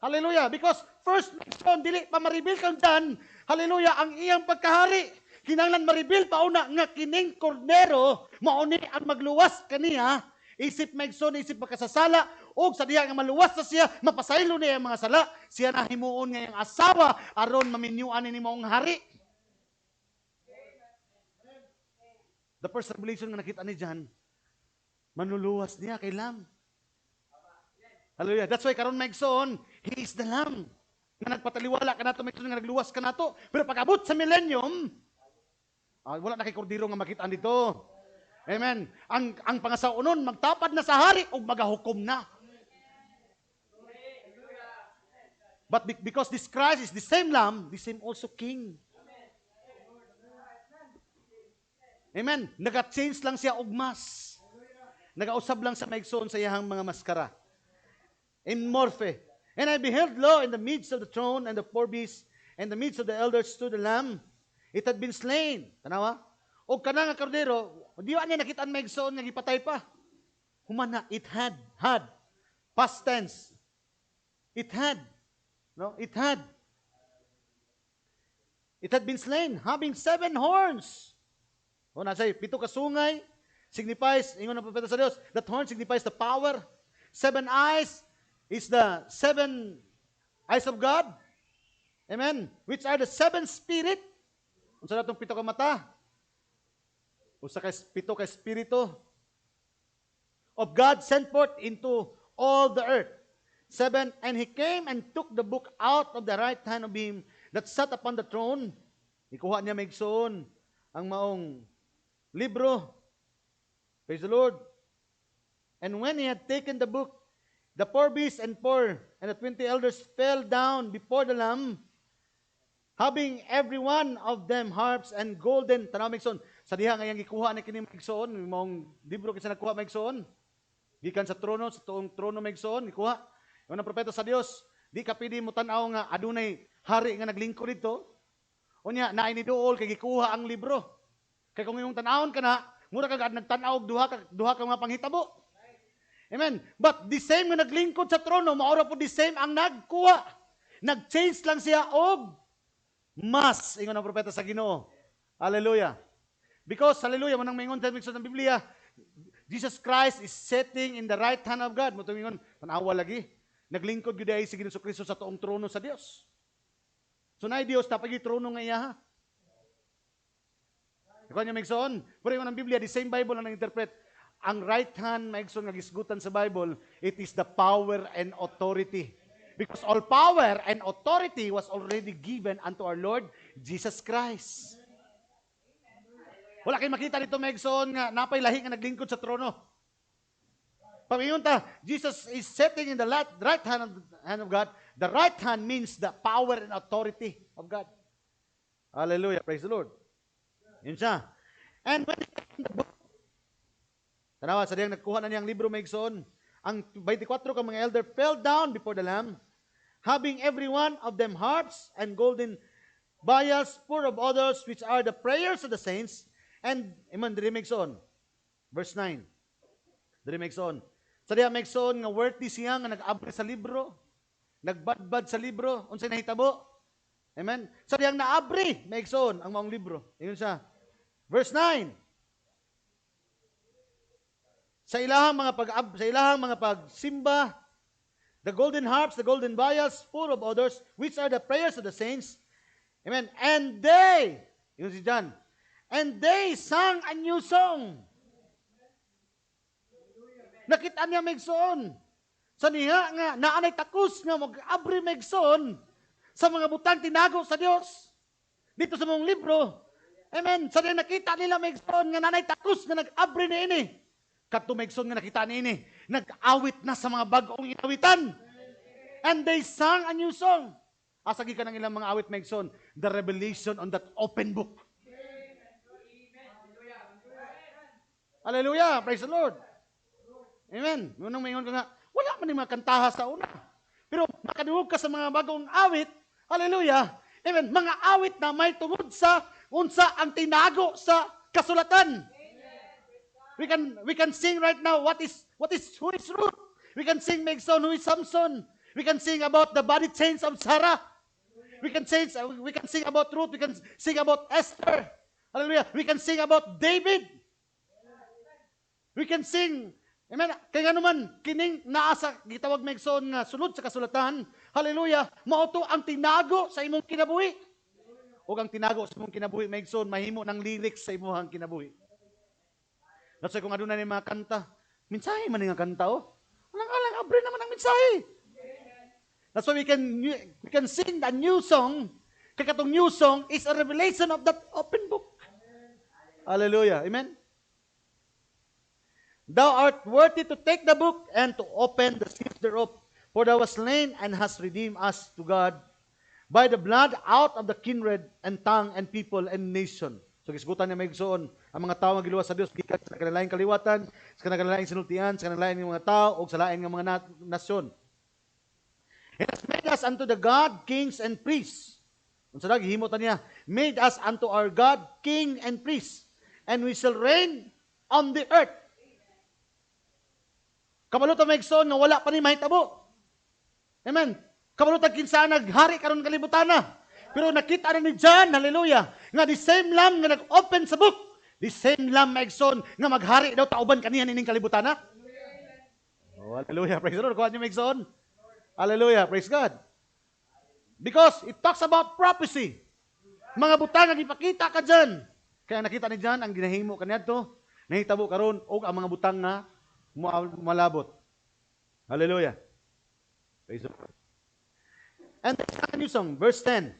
Hallelujah. Because first Megson, dili pa ma-reveal kang Dan, hallelujah, ang iyang pagkahari. Kinahanglan ma-reveal pa una nga kining kordero, mauni ang magluwas kaniya, isip Megson, isip pagkasasala, o sa diya nga maluwas na siya, mapasaylo niya ang mga sala, siya na himuon nga yung asawa, aron maminyuan ni maong hari. The first revelation nga nakita ni John, manluluwas niya kay Lamb. Hallelujah. That's why karon Megson, He is the Lamb. Nga nagpataliwala ka nato, Megson, nga nagluwas ka nato. Pero pag-abot sa millennium, wala na kay kordero nga makita dito. Amen. Ang pangasaunon, magtapad na sa hari o magahukom na. But because this Christ is the same Lamb, the same also King. Amen. Nag-change lang siya og mas. Nag-ausab lang sa Megson sa iyang mga maskara. In morphe. And I beheld, lo, in the midst of the throne and the four beasts, and the midst of the elders stood the Lamb. It had been slain. Tanawa? O kana nga kordero, di ba niya nakita ang Megson nga gipatay pa? Humana, it had. Past tense. It had. No, it had. It had been slain, having 7 horns. O nasay, 7 ka sungay, signifies, ingon ang propeta sa Dios, that horn signifies the power. 7 eyes is the 7 eyes of God. Amen. Which are the 7 spirit. Unsa natong 7 ka mata? Usa ka 7 ka espiritu of God sent forth into all the earth. 7, and He came and took the book out of the right hand of Him that sat upon the throne. Ikuha niya Megson ang maong libro. Praise the Lord. And when He had taken the book, the 4 beasts and the 20 elders fell down before the Lamb, having every one of them harps and golden. Tanaw Megson, sa diha nga yang gikuha ni kini Megson, maong libro kinsa nakuha Megson, gikan sa trono, sa tuong trono Megson, gikuha. Yung ang propeta sa Dios, di ka pwede mo tanaw nga adunay hari nga naglingkod dito. Unya, naay ni duol kay gikuha ang libro. Kay kung yung tanawon ka na, mura ka nagtanaw og duha ka mga panghitabo. Amen. But the same nga naglingkod sa trono, maura po the same ang nagkuha. Nag-change lang siya og mas, ingon ang propeta sa Ginoo. Hallelujah. Because, hallelujah, manang maingon sa Biblia, Jesus Christ is sitting in the right hand of God. Mo ingon, tanawa lagi. Naglingkod gyud ay si Ginoong Kristo sa tuong trono sa Dios. So naay Dios tapagi trono nga iya ha. Ikaw niya Megson, pero ingon ang Biblia, the same Bible ang nag-interpret. Ang right hand Megson nga gisgutan sa Bible, it is the power and authority. Because all power and authority was already given unto our Lord Jesus Christ. Wala kay makita dito Megson nga napay lahi nga naglingkod sa trono. Pag-iyon ta, Jesus is sitting in the right hand of God. The right hand means the power and authority of God. Hallelujah. Praise the Lord. Yun siya. And when tanawa, sa diyang nagkuha na niyang libro Megson, ang 24 ka mga elder fell down before the Lamb, having every one of them harps and golden vials full of odors, which are the prayers of the saints. And, amen, diri Megson. Verse 9. Diri Megson. Sa diya Megson, nga worthy siya, nga nag-abri sa libro, nagbadbad sa libro, unsay nahitabo. Amen. Sa diyang naabri, Megson, ang maong libro. Ayun siya. Verse 9. Sa ilahang mga pagsimba, the golden harps, the golden vials, full of odors, which are the prayers of the saints. Amen. And they, yun si John, and they sang a new song. Nakita niya Megson. Sa niya nga, naanay takus nga mag-abri Megson sa mga butang tinago sa Dios. Dito sa mong libro. Amen. Sa niya nakita nila Megson nga naanay takus nga nag-abri ni ini. Kadto Megson nga nakita ni ini. Nag-awit na sa mga bagong inawitan. And they sang a new song. Asagi ka ng ilang mga awit Megson. The revelation on that open book. Hallelujah. Praise the Lord. Amen. Ngunang maingon ka nga, wala man yung mga kantaha sa una. Pero makaduhog ka sa mga bagong awit, hallelujah, amen, mga awit na may tungod sa unsa ang tinago sa kasulatan. We can sing right now who is Ruth. We can sing Megson, who is Samson. We can sing about the body change of Sarah. We can sing about Ruth. We can sing about Esther. Hallelujah. We can sing about David. We can sing. Amen. Kaya nga naman, kining naasa, gitawag megson nga sunod sa kasulatan. Hallelujah. Mao to ang tinago sa imong kinabuhi. O ang tinago sa imong kinabuhi, megson, mahimo ng lyrics sa imong kinabuhi. That's why kung aduna ni mga kanta, mensahe man nga kanta, oh. Alang abre naman ang mensahe. That's why we can sing the new song. Kaya katong new song is a revelation of that open book. Hallelujah. Amen. Thou art worthy to take the book and to open the seals thereof. For thou wast slain and hast redeemed us to God by the blood out of the kindred and tongue and people and nation. So kisgutan niya maigsoon ang mga tao nga giluwas sa Dios gikan sa kanalaing kaliwatan, sa kanalaing sinultian, sa kanalaing mga tao ug sa lain nga mga nasyon. It has made us unto the God, kings and priests. Unsa dag himo ta niya? Made us unto our God, king and priest, and we shall reign on the earth. Kabalo ta maigsoon nga wala pa ni mahitabo. Amen. Kabalo ta kinsa naghari karon kalibutan na. Pero nakita na ni John, hallelujah, nga the same Lamb nga nag-open sa book, the same Lamb maigsoon nga maghari daw tauban kaniya nining kalibutan na. Oh, hallelujah, praise the Lord. Kuha niyo maigsoon. Hallelujah, praise God. Because it talks about prophecy. Mga butang nga ipakita ka dyan. Kaya nakita ni John, ang ginahimo kaniya to, nahitabo karon og ang mga butang nga malabot. Hallelujah. Praise the Lord. And the second new song, verse 10.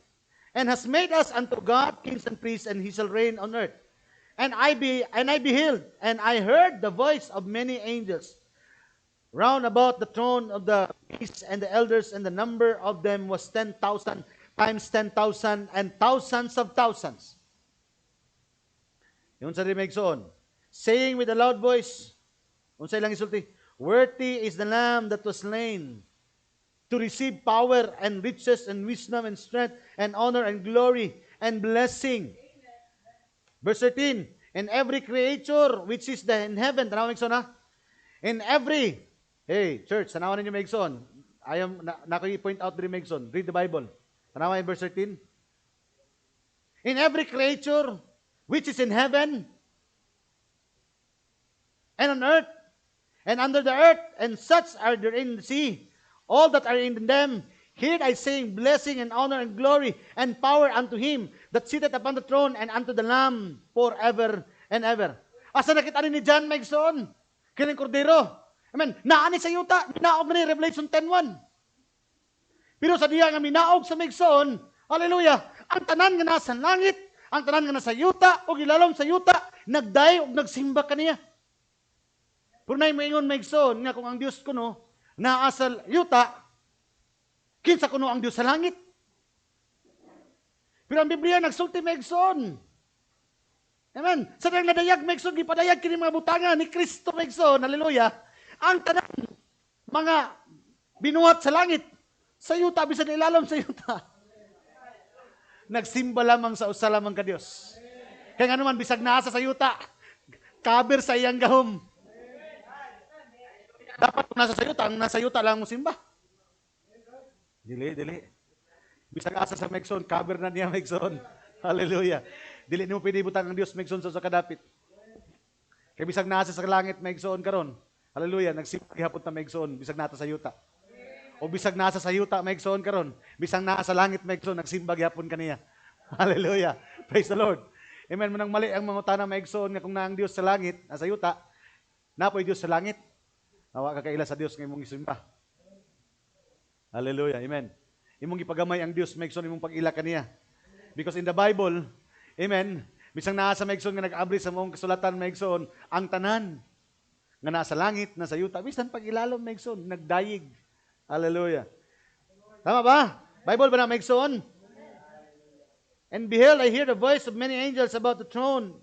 And has made us unto God kings and priests, and he shall reign on earth. And I beheld, and I heard the voice of many angels round about the throne of the beast and the elders, and the number of them was 10,000 times 10,000 and thousands of thousands. Yun sa rimegsoon, saying with a loud voice, unsay lang isulti, worthy is the Lamb that was slain to receive power and riches and wisdom and strength and honor and glory and blessing. Verse 13, and every creature which is in heaven, tanaw megsoon ha? In every, hey, church, tanawan ninyo megsoon. Nako-point out diri megsoon. Read the Bible. Tanawan in verse 13. In every creature which is in heaven and on earth and under the earth, and such are there in the sea, all that are in them, hear I saying, blessing and honor and glory and power unto him that sitteth upon the throne and unto the Lamb forever and ever. Asa nakita ni John Megson? Kining kordero. Amen. Naani sa yuta, minaog ni Revelation 10:1. Pero sa diya nga minaog sa Megson, hallelujah, ang tanan nga nasa langit, ang tanan nga nasa yuta, o ilalom sa yuta, nagday o nagsimba kaniya. Pero na maingon Megson, nga kung ang Diyos ko no, naasal yuta, kinsa kuno ang Dios sa langit. Pero ang Biblia nagsulti Megson. Amen. Sa nang nadayag Megson, gipadayag kini mga butangan ni Kristo Megson, hallelujah. Ang tanan mga binuhat sa langit, sa yuta, bisan ilalom sa yuta. Nagsimba lamang sa usa lamang ka Dios. Kaya nga naman, bisag naasa sa yuta, kabir sa iyang gahom. Dapat kung nasa sayuta, ang nasa yuta lang mo simba. Dili. Bisag asa sa Megson, cover na niya Megson. Hallelujah. Dili mo pinibutang ang Dios Megson sa kadapit. Kaya bisag nasa sa langit Megson karon. Hallelujah, nagsimba gihapon ta Megson, bisag nata sa yuta. O bisag nasa sa yuta Megson karon, bisag naa sa langit Megson, nagsimba gihapon kaniya. Hallelujah. Praise the Lord. Amen. Manang mali ang mga utana Megson nga kung naang Dios sa langit, sa yuta, napoy Dios sa langit. Nawa ka kaila sa Dios nga imong isimba. Hallelujah. Amen. Imong ipagamay ang Dios Megson imong pag-ila kaniya. Because in the Bible, amen, bisang naa sa Megson nga nag-abri sa mong kasulatan Megson, ang tanan nga nasa langit, nasa yuta, bisan pag-ilalom Megson, nagdayig. Hallelujah. Tama ba? Bible ba na Megson? And behold, I hear the voice of many angels about the throne,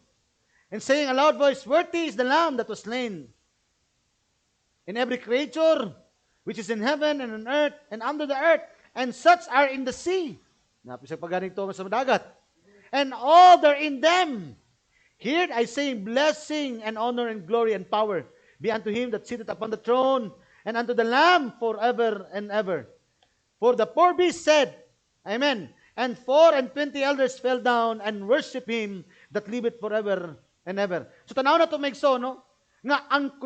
and saying a loud voice, worthy is the Lamb that was slain. In every creature which is in heaven and on earth and under the earth, and such are in the sea. Napisag pagganito sa dagat. And all there in them, here I say, blessing and honor and glory and power be unto him that sitteth upon the throne and unto the Lamb forever and ever. For the poor beast said, Amen. And 24 elders fell down and worship him that liveth forever and ever. So tanaw na ito maigsoon, no? Nga ang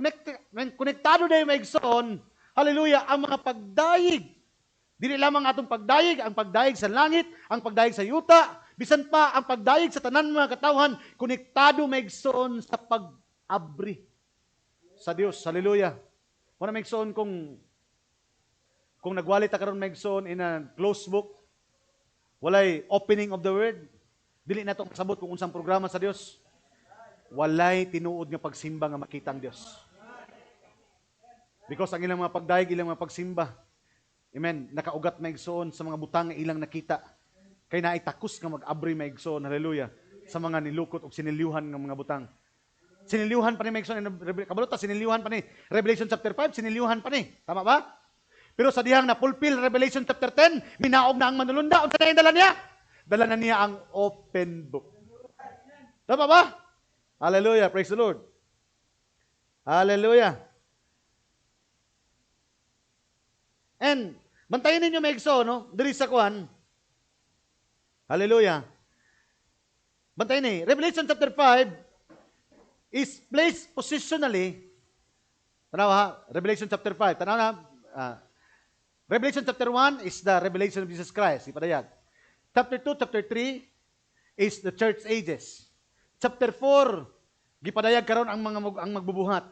konektado na yung maigsoon, hallelujah, ang mga pagdayig. Dili lamang atong pagdayig, ang pagdayig sa langit, ang pagdayig sa yuta, bisan pa ang pagdayig sa tanan mga katawhan, konektado maigsoon sa pag-abri sa Dios. Hallelujah. Wala maigsoon kung nagwalit ta karon maigsoon in a closed book, walay opening of the word, dili na itong kasabot kung unsang programa sa Dios. Walay tinuod nga pagsimba nga makita ang Dios. Because ang ilang mga pagdayeg, ilang mga pagsimba, amen, nakaugat maigsoon sa mga butang nga ilang nakita. Kay naay takos nga mag-abri maigsoon, hallelujah, sa mga nilukot o siniliuhan ng mga butang. Siniliuhan pa ni maigsoon, kabalota, siniliuhan pa ni Revelation chapter 5, siniliuhan pa ni. Tama ba? Pero sa dihang na fulfill Revelation chapter 10, minaog na ang manulunda. Unsa na yung dala niya? Dala na niya ang open book. Tama ba? Hallelujah. Praise the Lord. Hallelujah. And, bantayin ninyo maigso, no? Diri sa kuhan. Hallelujah. Bantayin ni. Revelation chapter 5 is placed positionally. Tanaw ha? Revelation chapter 5. Tanaw na. Revelation chapter 1 is the revelation of Jesus Christ. Ipadayag. Chapter 2, chapter 3 is the church ages. Chapter 4, gipadayag karon ang magbubuhat.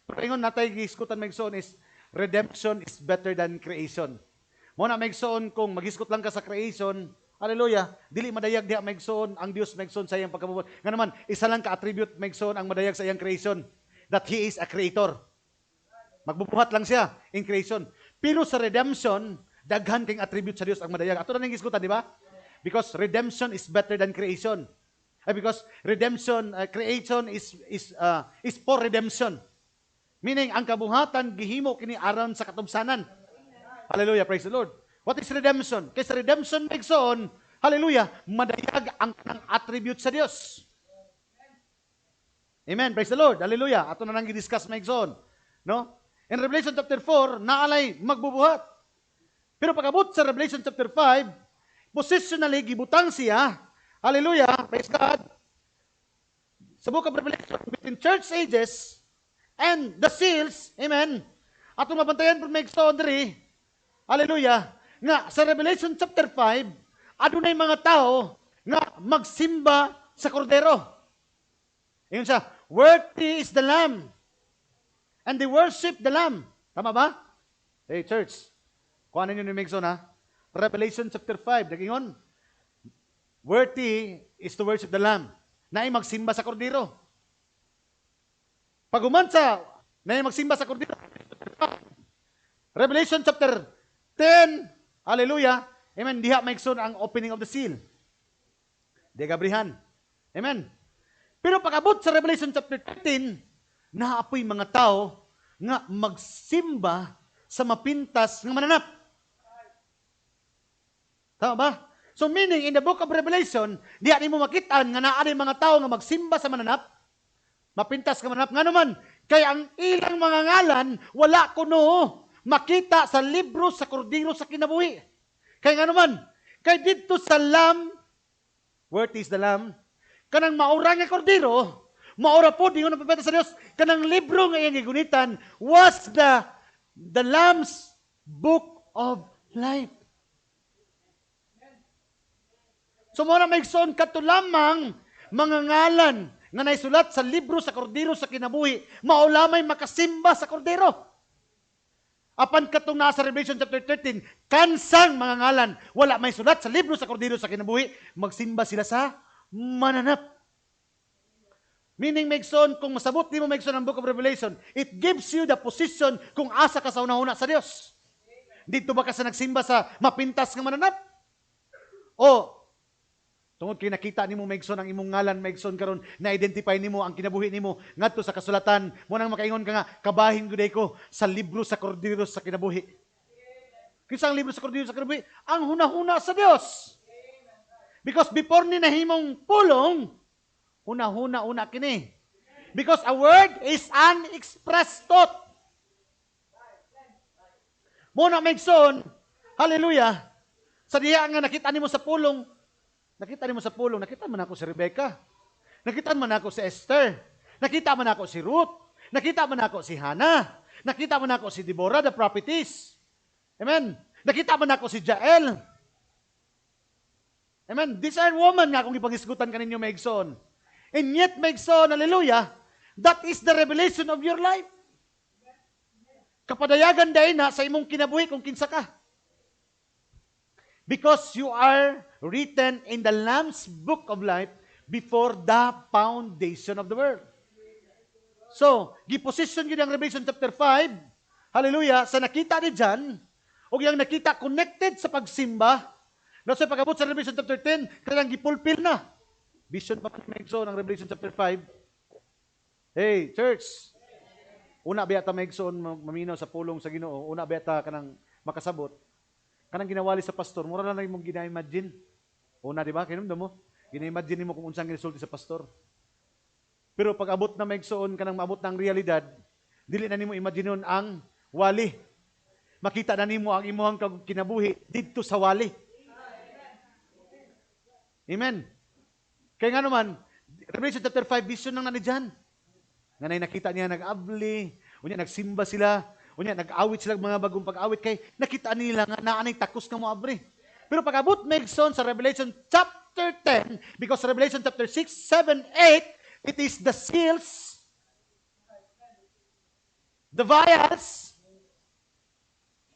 Pero ingon natay giskutan maigsoon is redemption is better than creation. Mo na maigsoon kung magiskot lang ka sa creation, hallelujah, dili madayag diha maigsoon ang Dios maigsoon sa iyang pagkabubuhat. Nga naman isa lang ka attribute maigsoon ang madayag sa iyang creation, that he is a creator. Magbubuhat lang siya in creation. Pero sa redemption, daghan king attribute sa Dios ang madayag. Ato na ning giskutan, di ba? Because redemption is better than creation. Because redemption, creation is for redemption. Meaning, ang kabuhatan, gihimo kini aron sa katubsanan. Hallelujah, praise the Lord. What is redemption? Kaya sa redemption, maigsoon, hallelujah, madayag ang attribute sa Dios. Amen, praise the Lord. Hallelujah. Ato na nang i-discuss maigsoon. No? In Revelation chapter 4, naalay magbubuhat. Pero pag-abot sa Revelation chapter 5, positionally, gibutang siya, hallelujah, praise God, sa book of Revelation, between church ages and the seals, amen, at mabantayan po may extraordinary, hallelujah, nga sa Revelation chapter 5, adunay mga tao nga magsimba sa kordero. Ayun siya, worthy is the Lamb, and they worship the Lamb. Tama ba? Hey, church, kuha ninyo ni Megson, ha? Revelation chapter 5, nagingon, worthy is to worship the Lamb, na ay magsimba sa kordero. Pag umansa, na ay magsimba sa kordero. Revelation chapter 10, hallelujah, amen, diha maigsoon ang opening of the seal. Di gabrihan. Amen. Pero pag-abot sa Revelation chapter 13, naapoy mga tao nga magsimba sa mapintas ng mananap. Tama ba? So meaning, in the book of Revelation, diya ni mo makitaan nga naari mga tao nga magsimba sa mananap, mapintas ka mananap. Nga naman, kaya ang ilang mga ngalan, wala kuno makita sa libro sa kordero sa kinabuhi. Kaya nga naman, kay dito sa Lamb, worthy is the Lamb, kanang maurang nga kordero, maura po, di ko napapita sa Diyos, kanang libro nga iyang gigunitan was the Lamb's book of life. So muna maigsoon kato lamang mga ngalan nga naisulat sa libro sa kordero sa kinabuhi, maulamay makasimba sa kordero. Apan katong nasa Revelation chapter 13, kansang mga ngalan, wala may sulat sa libro sa kordero sa kinabuhi, magsimba sila sa mananap. Meaning, maigsoon, kung masabot di mo maigsoon ang book of Revelation, it gives you the position kung asa ka sa una-una sa Dios. Dito ba ka sa nagsimba sa mapintas ng mananap? O, tungod kay nakita nimo maigsoon ang imong ngalan, maigsoon karon na-identify nimo ang kinabuhi nimo ngadto sa kasulatan, mo nang makaingon ka nga, kabahin gud ko sa libro sa kordero sa kinabuhi. Kinsa ang libro sa kordero sa kinabuhi? Ang hunahuna sa Dios. Because before ni nahimong pulong, una kini. Because a word is an expressed thought. Muna maigsoon, Hallelujah. Sa diya nga nakita nimo sa pulong, nakita man ako si Rebecca. Nakita man ako si Esther. Nakita man ako si Ruth. Nakita man ako si Hannah. Nakita man ako si Deborah, the prophetess. Amen. Nakita man ako si Jael. Amen. These are women nga kung ipangisgutan kaninyo maigsoon. And yet, maigsoon, hallelujah, that is the revelation of your life. Kapadayagan dahil na sa imong kinabuhi kung kinsa ka. Because you are written in the Lamb's book of life before the foundation of the world. So, giposition yun ang Revelation chapter 5, hallelujah, sa nakita ni John, o yung nakita connected sa pagsimba, na sa pag-abot sa Revelation chapter 10, kailang gipulpil na. Vision pa may igsoon ng Revelation chapter 5. Hey, church, una biyata may igsoon maminaw sa pulong sa Ginoo, una biyata kanang makasabot, kanang ginawali sa pastor, mura lang mong gina-imagine. Una, di ba? Kinumdum mo? Gina-imagine mo kung unsang ginisulti sa pastor. Pero pag abot na maigsoon, kanang maabot ng realidad, dili na nimo imagine ang wali. Makita na nimo ang imuhang kinabuhi didto sa wali. Amen. Kaya nga naman, Revelation chapter 5, vision ng nandiyan. Nga nakita niya nag-abli, unya nagsimba sila, unya nag-awit sila mga bagong pag-awit kay nakita nila nga naanay takos nga mo abri. Pero pag abot maigsoon sa Revelation chapter 10, because Revelation chapter 6, 7, 8, it is the seals, the vials,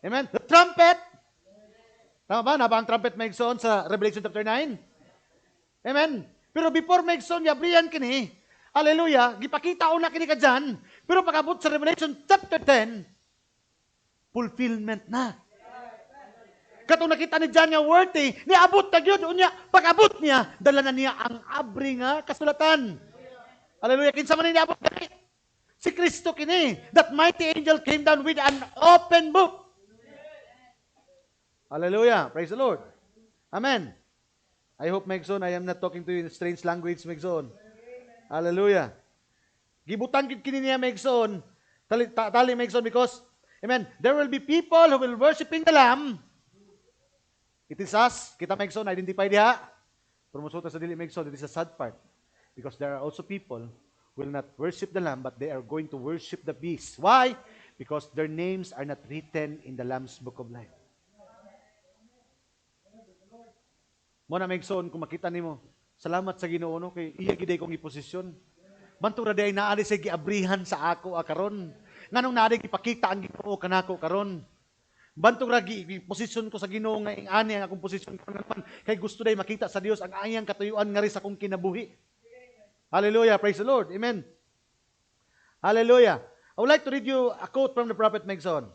amen, the trumpet. Tama ba? Naba ang trumpet maigsoon sa Revelation chapter 9? Amen. Pero before maigsoon, yabriyan kini, hallelujah, gipakita una kini ka dyan, pero pag abot sa Revelation chapter 10, fulfillment na. Katong nakita ni John nga worthy, niabot na yun, unya, pag abot niya, dala na niya ang abri nga kasulatan. Hallelujah. Kinsa man niabot kini? Si Kristo kini. That mighty angel came down with an open book. Hallelujah. Praise the Lord. Amen. I hope, Megson, I am not talking to you in strange language, Megson. Hallelujah. Gibutan kini niya, Megson. Tali, Megson, because, amen, there will be people who will worshiping the Lamb. It is us. Kita, Megson, identify diha. Promoso sa dili, Megson. It is a sad part. Because there are also people who will not worship the Lamb, but they are going to worship the beast. Why? Because their names are not written in the Lamb's book of life. Muna Megson, kung makita nimo, salamat sa Ginoo no kay iya giday kong iposisyon. Banto ra day naali sa giabrihan sa ako karon. Nganong naadi gipakita ang Ginoo kanako karon. Banto ra giposisyon ko sa Ginoo nga ani ang akong posisyon karon kay gusto day makita sa Dios ang ayang katuyuan nga ri sa akong kinabuhi. Hallelujah. Praise the Lord. Amen. Hallelujah. I would like to read you a quote from the prophet Megson.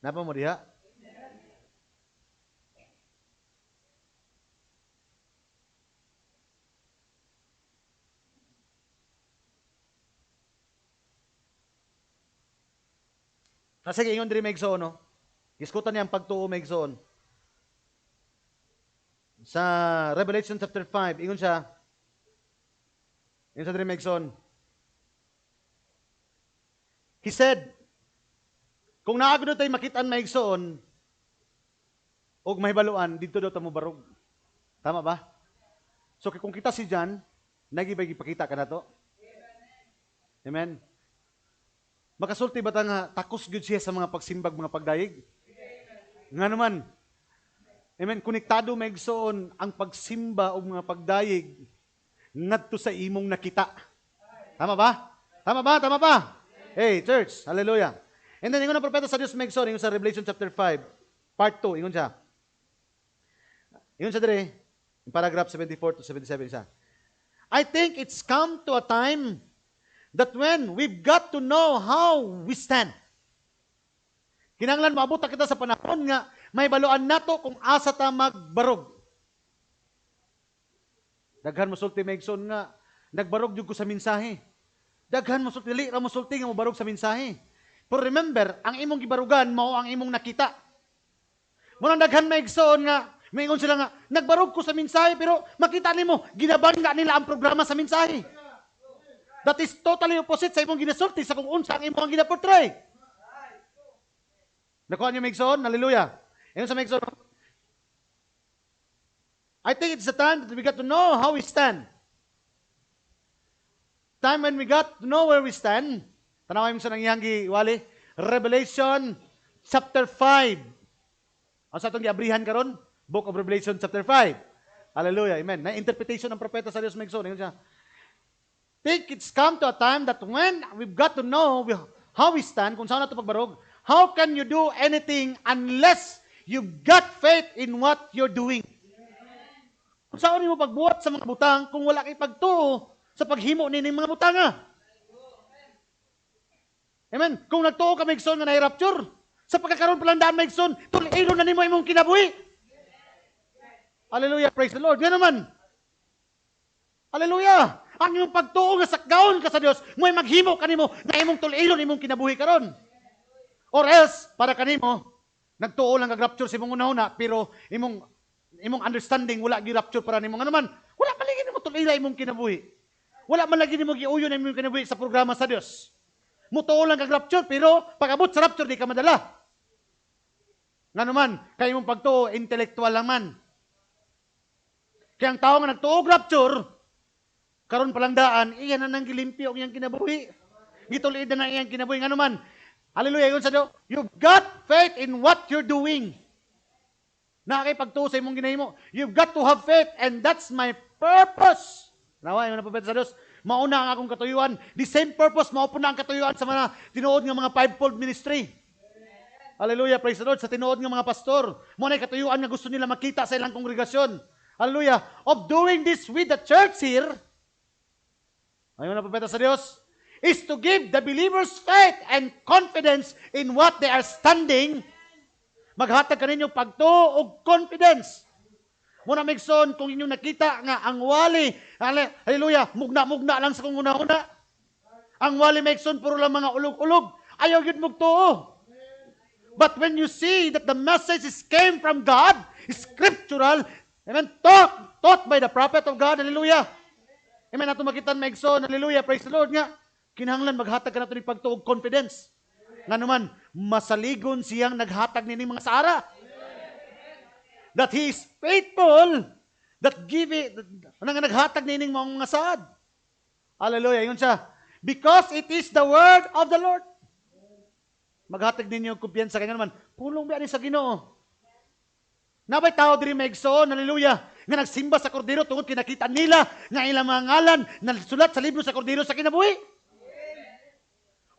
Napa mo diha? Kasi ingon diri Megson, no? Giskutan niya ang pagtuo Megson. Sa Revelation chapter 5, ingon siya, ingon sa diri Megson, he said, kung naagdo tayo makitaan Megson, og mahibaluan, dito daw tamo barog. Tama ba? So kung kita si John, nagibay ipakita ka na to? Amen. Makasulti ba ta nga takos gyud siya sa mga pagsimbag, mga pagdayeg? Nga naman, amen, konektado Megson ang pagsimba o mga pagdayeg ngadto sa imong nakita. Tama ba? Tama ba? Tama ba? Hey, church, hallelujah. And then, ingon ang propeta sa Diyos Megson, ingon sa Revelation chapter 5, part 2, ingon siya. Ingon siya dire, in paragraph 74 to 77 siya. I think it's come to a time that when we've got to know how we stand. Kinanglan maabot kita sa panahon nga may baluan nato kung asa ta magbarog. Daghan mosulti Megson nga nagbarog jud ko sa mensahe. Daghan mosulti dili ra mosulti nga mobarog sa mensahe. Pero remember, ang imong gibarugan mao ang imong nakita. Mo daghan Megson nga maingon sila nga nagbarog ko sa mensahe pero makita nimo ginabangga nila ang programa sa mensahe. That is totally opposite sa imong ginasulti sa kung unsa ang imong ginaportray. Nakuha niyo Megson? Hallelujah. Ano sa Megson? I think it's the time that we got to know how we stand. Time when we got to know where we stand. Tanawa mo sa nangyahangi, Wali. Revelation chapter 5. Ang sa itong giabrihan karon, Book of Revelation chapter 5. Hallelujah. Amen. Na interpretation ng propeta sa Diyos Megson. Think it's come to a time that when we've got to know how we stand, kung saan na ito pagbarog, how can you do anything unless you've got faith in what you're doing? Kung saan mo pagbuhat sa mga butang kung wala kay pagtuo sa paghimo ni mga butanga? Amen. Kung nagtuo ka Megson nga na-rapture, sa pagkakaroon palang daan Megson, tulido na nimo imong kinabuhi. Hallelujah, praise the Lord. Yan naman. Hallelujah. Ang iyong pagtuo nga sakgaon ka sa Dios, mo'y maghimo kanimo na imong tulido imong kinabuhi karon. Or else para kanimo nagtuo lang kag rapture sa imong una-una pero imong understanding wala gi rapture para nimo nga naman. Wala man lagi nimo tulido imong kinabuhi. Wala man lagi nimo giuyon imong kinabuhi sa programa sa Dios. Mutuo lang kag rapture pero pag-abot sa rapture di ka madala. Nga naman, kay imong pagtuo intellectual lang man. Kaya ang tao nga nagtuo rapture, karon palang daan, iyan na nang gilimpyo ang iyang kinabuhi. Gitulid na iyang kinabuhi. Nga naman, hallelujah, yun sa Diyo, you've got faith in what you're doing. Nakakipagtuo sa imong ginahimo. You've got to have faith and that's my purpose. Nawa, yung napapit sa Diyos, mauna ang akong katuyuan. The same purpose, maupo na ang katuyuan sa mga tinuod ng mga fivefold ministry. Hallelujah, praise the Lord. Sa tinuod ng mga pastor, muna katuyuan nga gusto nila makita sa ilang kongregasyon. Hallelujah. Of doing this with the church here, ayun na papeta sa Diyos, is to give the believers faith and confidence in what they are standing. Maghatag ka ninyo pagtuo o confidence. Muna Megson, kung inyong nakita nga ang wali, hallelujah, mugna-mugna lang sa kung una-una. Ang wali Megson, puro lang mga ulog-ulog. Ayaw yun magtuo. But when you see that the message came from God, scriptural, amen, taught by the prophet of God, hallelujah. Amen, nato makitan Megson, hallelujah, praise the Lord nga. Kinahanglan maghatag ka nato ni pagtuog confidence. Nga naman, masaligon siyang naghatag nini mga sara. That He is faithful, that give it, naghatag nini mga saad. Hallelujah, yun siya. Because it is the word of the Lord. Maghatag ninyo kumpiyansa kanya naman. Pulong ba sa Ginoo? Nabay tao diri Megson, hallelujah, nga nagsimba sa kordero tungod kinakita nila nga ilang mga ngalan nasulat sa libro sa kordero sa kinabuhi.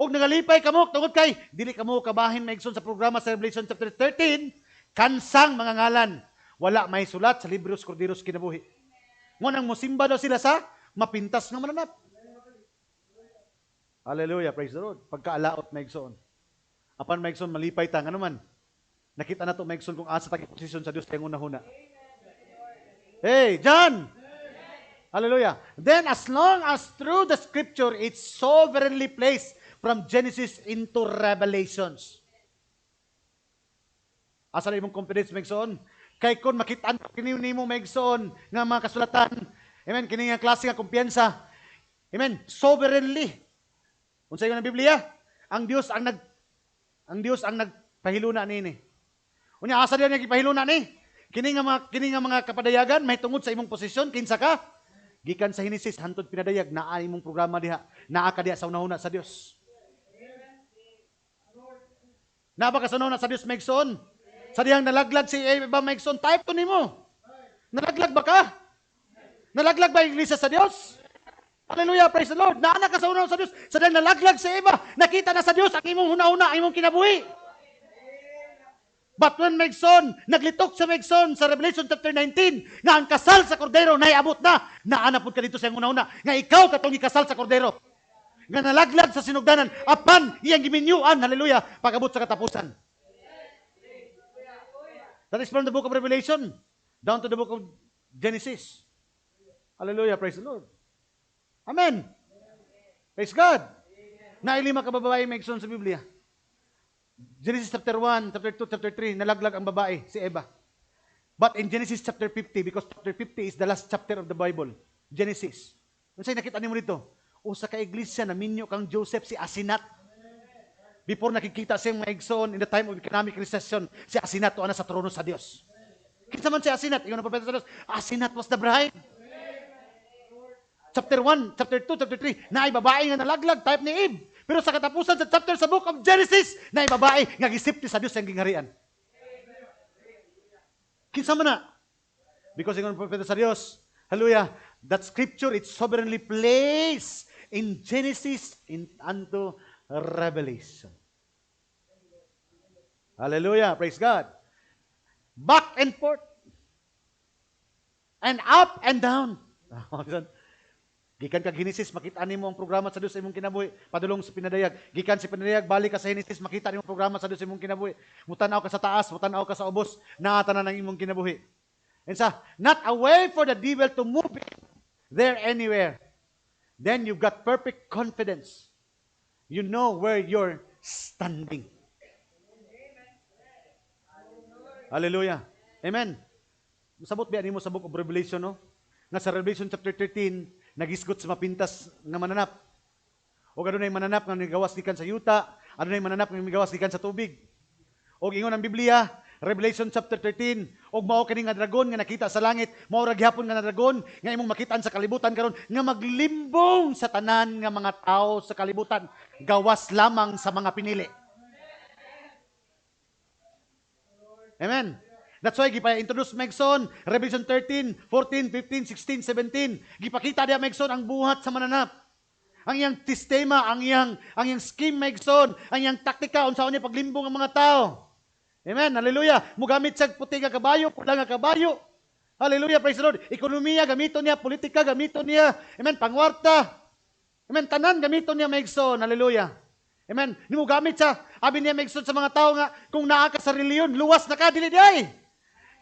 Og nagalipay kamo tungod kay dili kamo kabahin Megson sa programa sa Revelation chapter 13, kansang mga ngalan wala may sulat sa libro sa kordero sa kinabuhi. Ngunang mosimba daw sila sa mapintas nga mananap. Hallelujah, praise the Lord. Pagkaalaot Megson. Apan Megson malipay ta nga naman. Nakita na ito, Megson, kung asa taging posisyon sa Diyos kayong una-huna. Hey, John! Hallelujah. Then, as long as through the Scripture, it's sovereignly placed from Genesis into Revelations. Asa na imong confidence, Megson? Kay kung makitaan kini mo, Megson, nga mga kasulatan, amen, kini nga klase nga kumpiyansa, amen, sovereignly. Kung sa iyo ng Biblia, ang Diyos ang nagpahiluna nini. Unya asa diyan nga gipahiluna ni? Kini nga mga kapadayagan may tungod sa imong posisyon kinsa ka? Gikan sa Genesis hantod pinadayag naa imong programa diha. Naa ka diha sa unahuna sa Dios. Naa ba ka sa unahuna sa Dios Megson? Sa dihang nalaglag si Eva Megson, type to nimo. Nalaglag ba ka? Nalaglag ba ang iglesia sa Dios? Hallelujah, praise the Lord. Naa na ka sa unahuna sa Dios. Sa dihang nalaglag si Eva, nakita na sa Dios ang imong una-una, imong kinabuhi. But when Megson, naglitok sa Megson sa Revelation chapter 19, nga ang kasal sa kordero naiabot na, naanapod ka dito sa una-una, nga ikaw katong ikasal sa kordero. Nga nalaglag sa sinugdanan, apan iyang giminyuan, hallelujah, pag-abot sa katapusan. That is from the book of Revelation, down to the book of Genesis. Hallelujah, praise the Lord. Amen. Praise God. Nailima ka babae Megson sa Biblia. Genesis chapter 1, chapter 2, chapter 3, nalaglag ang babae, si Eva. But in Genesis chapter 50, because chapter 50 is the last chapter of the Bible, Genesis. Ano sa'yo nakita niyo mo dito? O sa ka-iglesia na minyo kang Joseph si Asinat. Before nakikita siyang maigsoon in the time of economic recession, si Asenat tuwa na sa trono sa Dios. Kinsa man si Asenat? Ingon ang propeta sa Dios, Asenat was the bride. Chapter 1, chapter 2, chapter 3, naay babae nga nalaglag, type ni Eve. Pero sa katapusan sa chapter sa book of Genesis, naay babae nga gisipti sa Dios ang gingharian. Kinsa man na? Because ingon ang propeta sa Dios, hallelujah, that scripture it's sovereignly placed in Genesis unto Revelation. Hallelujah, praise God. Back and forth. And up and down. Gikan ka Genesis, makita nimo ang programa sa Dios sa imong kinabuhi. Padulong sa pinadayag. Gikan sa pinadayag, balik ka sa Genesis, makita nimo ang programa sa Dios sa imong kinabuhi. Mutanaw ka sa taas, mutanaw ka sa ubos, naatanan ang imong kinabuhi. And sa, not a way for the devil to move there anywhere. Then you've got perfect confidence. You know where you're standing. Hallelujah. Amen. Masabot ba nimo sa book of Revelation, no? Nga sa Revelation chapter 13, nagisgot sa mapintas nga mananap. O adunay mananap nga nigawas gikan sa yuta, adunay mananap nga nigawas gikan sa tubig. O ingon ang Biblia, Revelation chapter 13, og mao kini nga dragon nga nakita sa langit, mao ra gihapon nga dragon nga imong makitaan sa kalibutan karon nga maglimbong sa tanan nga mga tao sa kalibutan, gawas lamang sa mga pinili. Amen. That's why gipa-introduce Megson, Revelation 13, 14, 15, 16, 17. Gipakita diya Megson ang buhat sa mananap. Ang iyang sistema, ang iyang scheme Megson, ang iyang taktika unsaon niya paglimbong ang mga tao. Amen. Hallelujah. Mugamit sa puti nga kabayo, pula nga kabayo. Hallelujah. Praise the Lord. Ekonomiya gamiton niya, politika gamiton niya. Amen. Pangwarta. Amen. Tanan gamiton niya Megson. Hallelujah. Amen. Nimo gamit sa abi niya Megson sa mga tao nga kung naa ka sa reliyon, luwas na ka dili diay.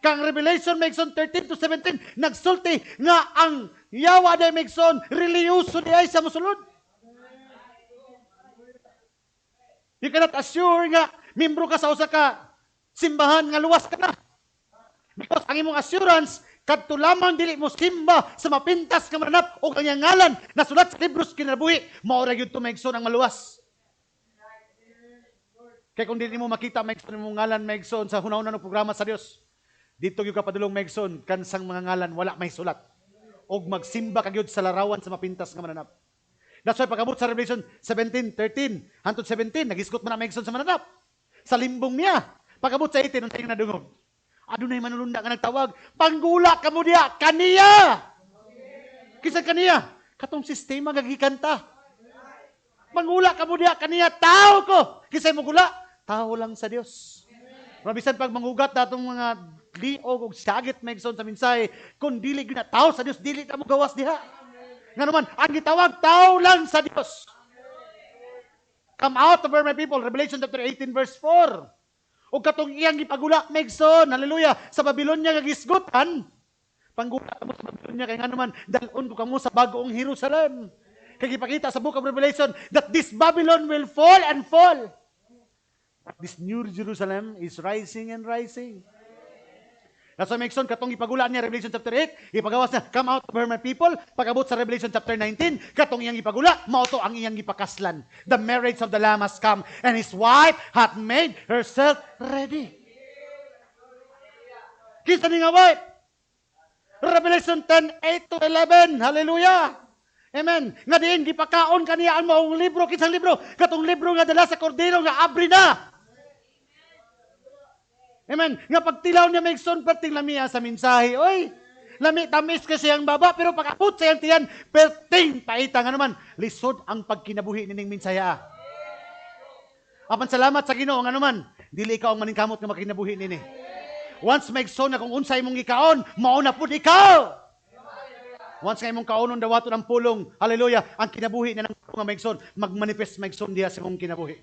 Kang Revelation Megson 13 to 17 nagsulti nga ang yawa day Megson reliyoso diay sa mosulod. You cannot assure nga membro ka sa usa ka simbahan nga luwas ka na. Because ang imong assurance kadto lamang dili mo simba sa mapintas nga mananap o kanyang ngalan nasulat sa libros kinabuhi mao ra gyud to Megson ang maluwas. Kaya kung dili mo makita Megson imong ngalan Megson sa hunahuna ng programa sa Dios, dito yung kapadulong Megson, kansang mga ngalan, wala may sulat. Og magsimba kagyod sa larawan sa mapintas nga mananap. That's why pagabot sa Revelation 17, 13, hantod 17, nagisgot man na Megson sa mananap. Sa limbong niya. Pagabot sa 18, ang tayo nadungog. Adunay manulunda nga nagtawag, panggula ka mo diya, kaniya! Kisa kaniya? Katong sistema gagikanta. Panggula ka mo diya, kaniya, tao ko! Kisa mo gula? Tao lang sa Dios. Mabisan pag manghugat datong mga liog o sagit Megson sa mensahe, kung dili gyud na tao sa Dios, dili ta mo gawas diha. Nga naman, ang gitawag tao lang sa Dios. Come out of her, my people. Revelation chapter 18 verse 4. O katong iyang gipagula Megson, hallelujah, sa Babylonia gagisgutan. Panggula mo sa Babylonia kay nga naman dalon ko kamo sa bagong Jerusalem. Kay gipakita sa book of Revelation that this Babylon will fall and fall. This new Jerusalem is rising and rising. That's why Megson, katong ipagulaan niya, Revelation chapter 8, ipagawas niya, come out of her, my people. Pag-abot sa Revelation chapter 19, katong iyang ipagula, mauto ang iyang ipakaslan. The marriage of the Lamb has come, and his wife hath made herself ready. Kisa ni nga wife? Revelation 10, 8 to 11. Hallelujah. Amen. Nga diin, gipakaon kaniya ang maong libro. Kisang libro? Katong libro nga dala sa kordero nga abri na. Amen. Nga pagtilaw niya Megson, perting lamiya sa mensahe. Oy, lami, tamis kasi ang baba, pero pag-abot sa iyang tiyan, perting paita nga naman. Lisod ang pagkinabuhi nining mensaya. Apan salamat sa Ginoo nga naman, dili ikaw ang maningkamot nga makinabuhi nini. Once Megson na kung unsay mong ikaon, mauna pud ikaw. Once nga imong kaonon dawaton ang pulong, hallelujah, ang kinabuhi na ng nga Megson, magmanifest Megson diha sa imong kinabuhi.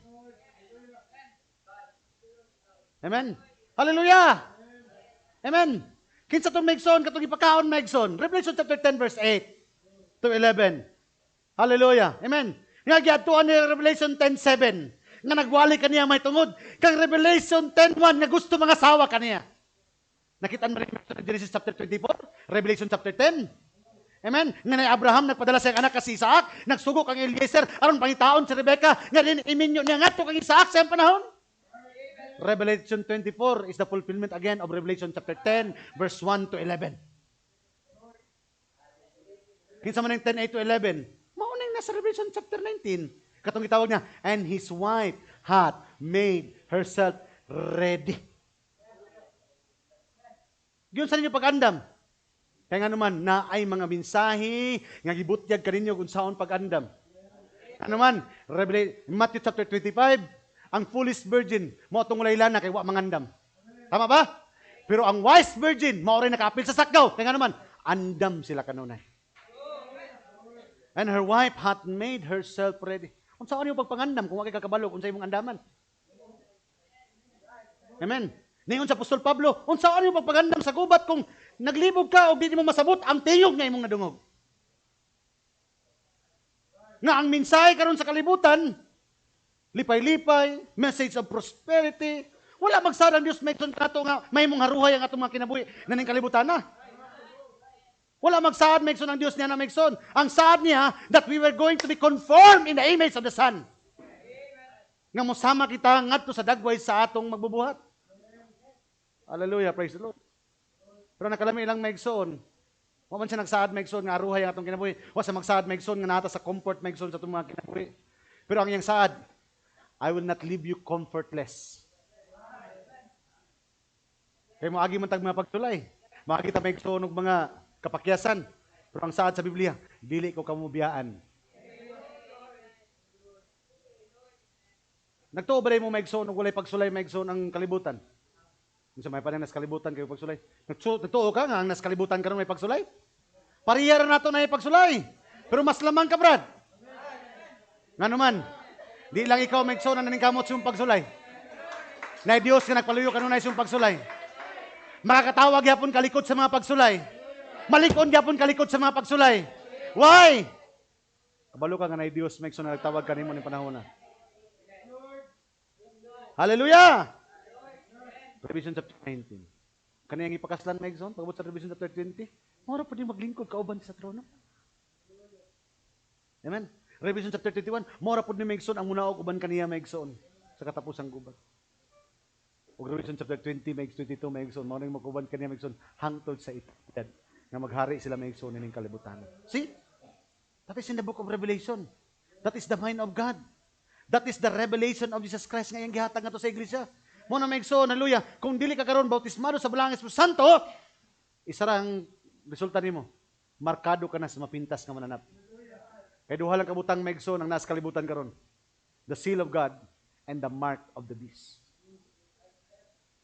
Amen. Hallelujah! Amen. Kinsa itong Megson, katong ipakaon Megson. Revelation chapter 10 verse 8 to 11. Hallelujah. Amen. Nga giadtuan ni Revelation 10:7 nga nagwali kaniya may tungod. Kang Revelation 10:1 nga gusto mga sawa kaniya. Nakita mo rin sa Genesis chapter 24, Revelation chapter 10. Amen? Nga na Abraham nagpadala sa anak si Isaac, nagsugok ang Eliezer, aron pangitaon si Rebecca, nga rin iminyo niya nga to kang Isaac sa panahon. Revelation 24 is the fulfillment again of Revelation chapter 10, verse 1 to 11. Kinsa man ng 10, 8 to 11, maunang nasa Revelation chapter 19. Katong gitawag niya, and his wife had made herself ready. Giyon sa ninyo pag-andam. Kaya nga naman, na ay mga mensahe, nga gibutyag kaninyo kung saan pag-andam. Ano man, Matthew chapter 25, ang foolish virgin, mo itong laylan na kay wa mangandam. Tama ba? Pero ang wise virgin, mo rin nakapil sa sakgaw. Kaya nga naman, andam sila kanunay. And her wife hath made herself ready. Kung saan yung pagpangandam, kung wakay kakabalo, kung sa imong andaman. Amen. Ningon sa Apostol Pablo, kung saan yung pagpangandam sa gubat, kung naglibog ka o di mo masabot, ang tiyog nga imong nadungog. Nga ang mensahe karon sa kalibutan, lipay-lipay, message of prosperity, wala magsarang Diyos may kato nga, may mong haruhay ang atong mga kinabuhi na ning kalibutan na. Wala magsaad megson ang Diyos niya na megson. Ang saad niya that we were going to be conformed in the image of the Son. Nga mosama kita ngadto sa dagway sa atong magbubuhat. Hallelujah, praise the Lord. Pero nakalami ilang megson. Wa man siya nagsaad megson nga aruhay ang atong kinabuhi. Wa sa magsaad megson nga nata sa comfort megson sa atong mga kinabuhi. Pero ang iyang saad, I will not leave you comfortless. Kaya mo agi man tag mga pagtulay. Makita megson og mga kapakyasan. Pero ang saad sa Biblia, dili ko kamubiyaan. Nagtuo ba mo megson og walay pagsulay megson ang kalibutan? Kung sa may panay nas kalibutan kayo pagsulay. Nagtuo ka nga ang nas kalibutan karon may pagsulay? Pariya ra nato na yung pagsulay. Pero mas lamang ka, Brad. Nga naman, di lang ikaw megson na naningkamot sa pagsulay. Na Dios nga nagpaluyo kanunay sa pagsulay. Makakatawag yapon kalikot sa mga pagsulay. Malikon yapon kalikot sa mga pagsulay. Why? Kabalo ka nga na Dios megson na nagtawag kanimo ni panahon na. Hallelujah! Revelation chapter 19. Kaniyang ipakaslan megson pagabot sa Revelation chapter 20. Mora pa din maglingkod kauban sa trono. Amen. Revelation chapter 21, mora po ni megson ang munaog uban kaniya megson sa katapusang gubat. Og Revelation chapter 20, meg 22 megson, mao ning maguban kaniya megson hangtod sa eternidad nga maghari sila megson ning kalibutan. See? That is in the book of Revelation. That is the mind of God. That is the revelation of Jesus Christ nga iyang gihatag ngadto sa iglesia. Mo na megson, haleluya. Kung dili ka karon bautismado sa Balangis Espiritu Santo, isa ra ang resulta nimo. Markado ka na sa mapintas nga mananap. Kaya duha lang kabutang megson ang nasa kalibutan karon. The seal of God and the mark of the beast.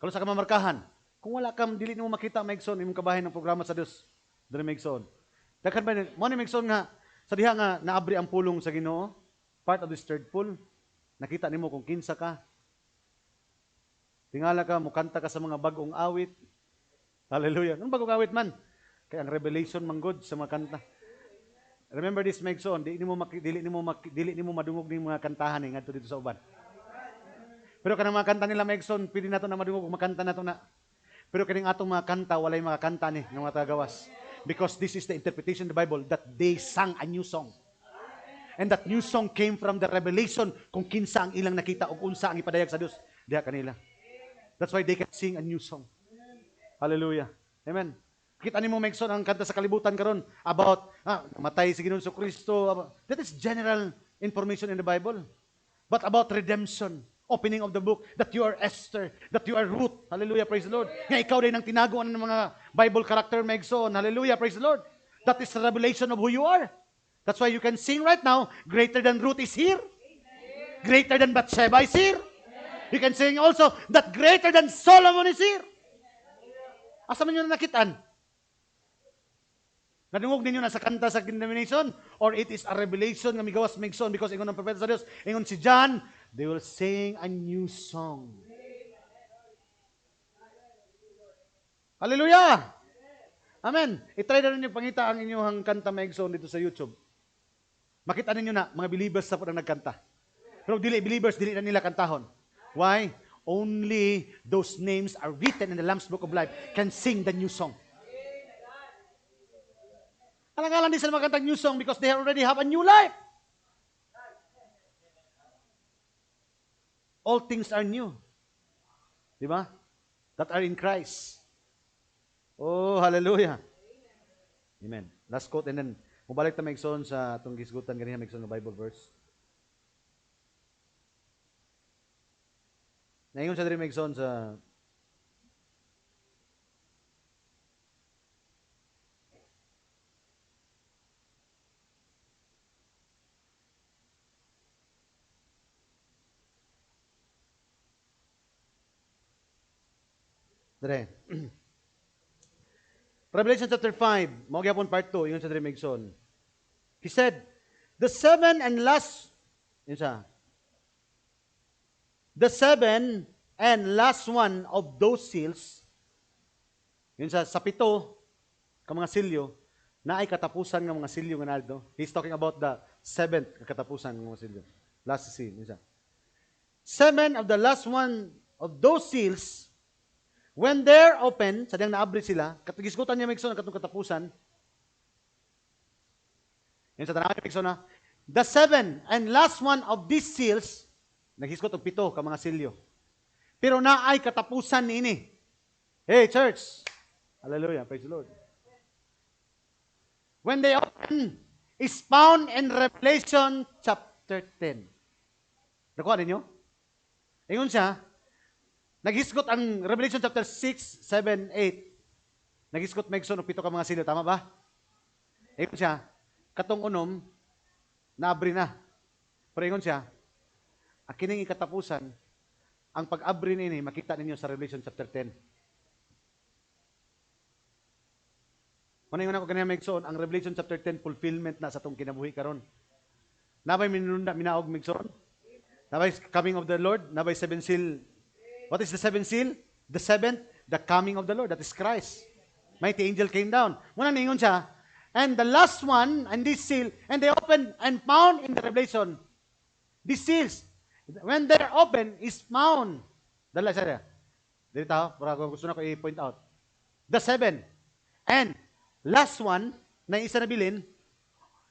Kalau sa kamamarkahan, kung wala kam dili nimo makita megson imong kabahin ng programa sa Dios, dili megson. Daghan ba mo ni megson nga sa diha nga naabri ang pulong sa Ginoo, part of this third pool, nakita nimo kung kinsa ka. Tingala ka, mukanta ka sa mga bagong awit. Hallelujah. Anong bagong awit man? Kaya ang revelation manggod sa mga kanta. Remember this, megson, dili nimo madungog ning mga kantahan ngadto dito sa uban. Pero kanang mga kanta nila megson, pili nato na madungog kung makanta nato na. Pero kaning atong mga kanta walay mga kanta ni ng mga tagawas. Because this is the interpretation of the Bible that they sang a new song. And that new song came from the revelation kung kinsa ang ilang nakita ug unsa ang ipadayag sa Dios diha kanila. That's why they can sing a new song. Hallelujah. Amen. Kita nimo megson ang kanta sa kalibutan karon about namatay si Ginoong Kristo. That is general information in the Bible. But about redemption, opening of the book, that you are Esther, that you are Ruth. Hallelujah, praise the Lord. Nga ikaw din ang tinaguan ng mga Bible character megson. Hallelujah, praise the Lord. That is the revelation of who you are. That's why you can sing right now, greater than Ruth is here. Greater than Bathsheba is here. You can sing also that greater than Solomon is here. Asa man yun nakitaan? Nadungog ninyo na sa kanta sa condemnation? Or it is a revelation nga migawas megson because ingon ang propeta sa Dios, ingon si John, they will sing a new song. Hallelujah! Amen. I-try na ninyo pangita ang inyong kanta megson dito sa YouTube. Makita ninyo na, mga believers na po na nagkanta. Pero believers, dili na nila kantahon. Why? Only those names are written in the Lamb's Book of Life can sing the new song. Alang-alang di sila magkantang new song because they already have a new life. All things are new. Di ba? That are in Christ. Oh, hallelujah. Amen. Last quote and then mubalik ta maigsoon sa atong gisgutan ganiha maigsoon nga Bible verse. Naingon sa diri maigsoon sa Dre. Revelation chapter 5, mao gyapon part 2, ingon sa diri maigsoon. He said, the seven and last one of those seals, yun sa pito ka mga silyo, na ay katapusan ng mga silyo nga naldo. He's talking about the seventh katapusan ng mga silyo. Last seal, yun sa. Seven of the last one of those seals, when they're open, sadyang naabri sila, katigisgutan niya maigsoon katong katapusan. Yun sa tanawin maigsoon na, the seven and last one of these seals, naghisgot og pito ka mga silyo. Pero naay katapusan niini. Hey church, hallelujah, praise the Lord. When they open, is found in Revelation chapter 10. Nakuha ninyo? Ingon siya, naghisgot ang Revelation chapter 6, 7, 8. Naghisgot maigsoon og pito ka mga silyo, tama ba? Ingon siya, katong unom, naabri na. Pero ingon siya, kining ikatapusan, ang pag-abri nini, makita ninyo sa Revelation chapter 10. Ingon ako ganyan maigsoon, ang Revelation chapter 10 fulfillment na sa itong kinabuhi karon. Nabay minunda, minaog maigsoon? Nabay coming of the Lord? Nabay seven seal? What is the seven seal? The seventh, the coming of the Lord. That is Christ. Mighty angel came down. Muna ningon siya, and the last one, and this seal, and they opened and found in the Revelation, these seals, when they're open, is found. Dala siya. Dito, para gusto na ko i-point out. The seven. And last one, na isa na bilin,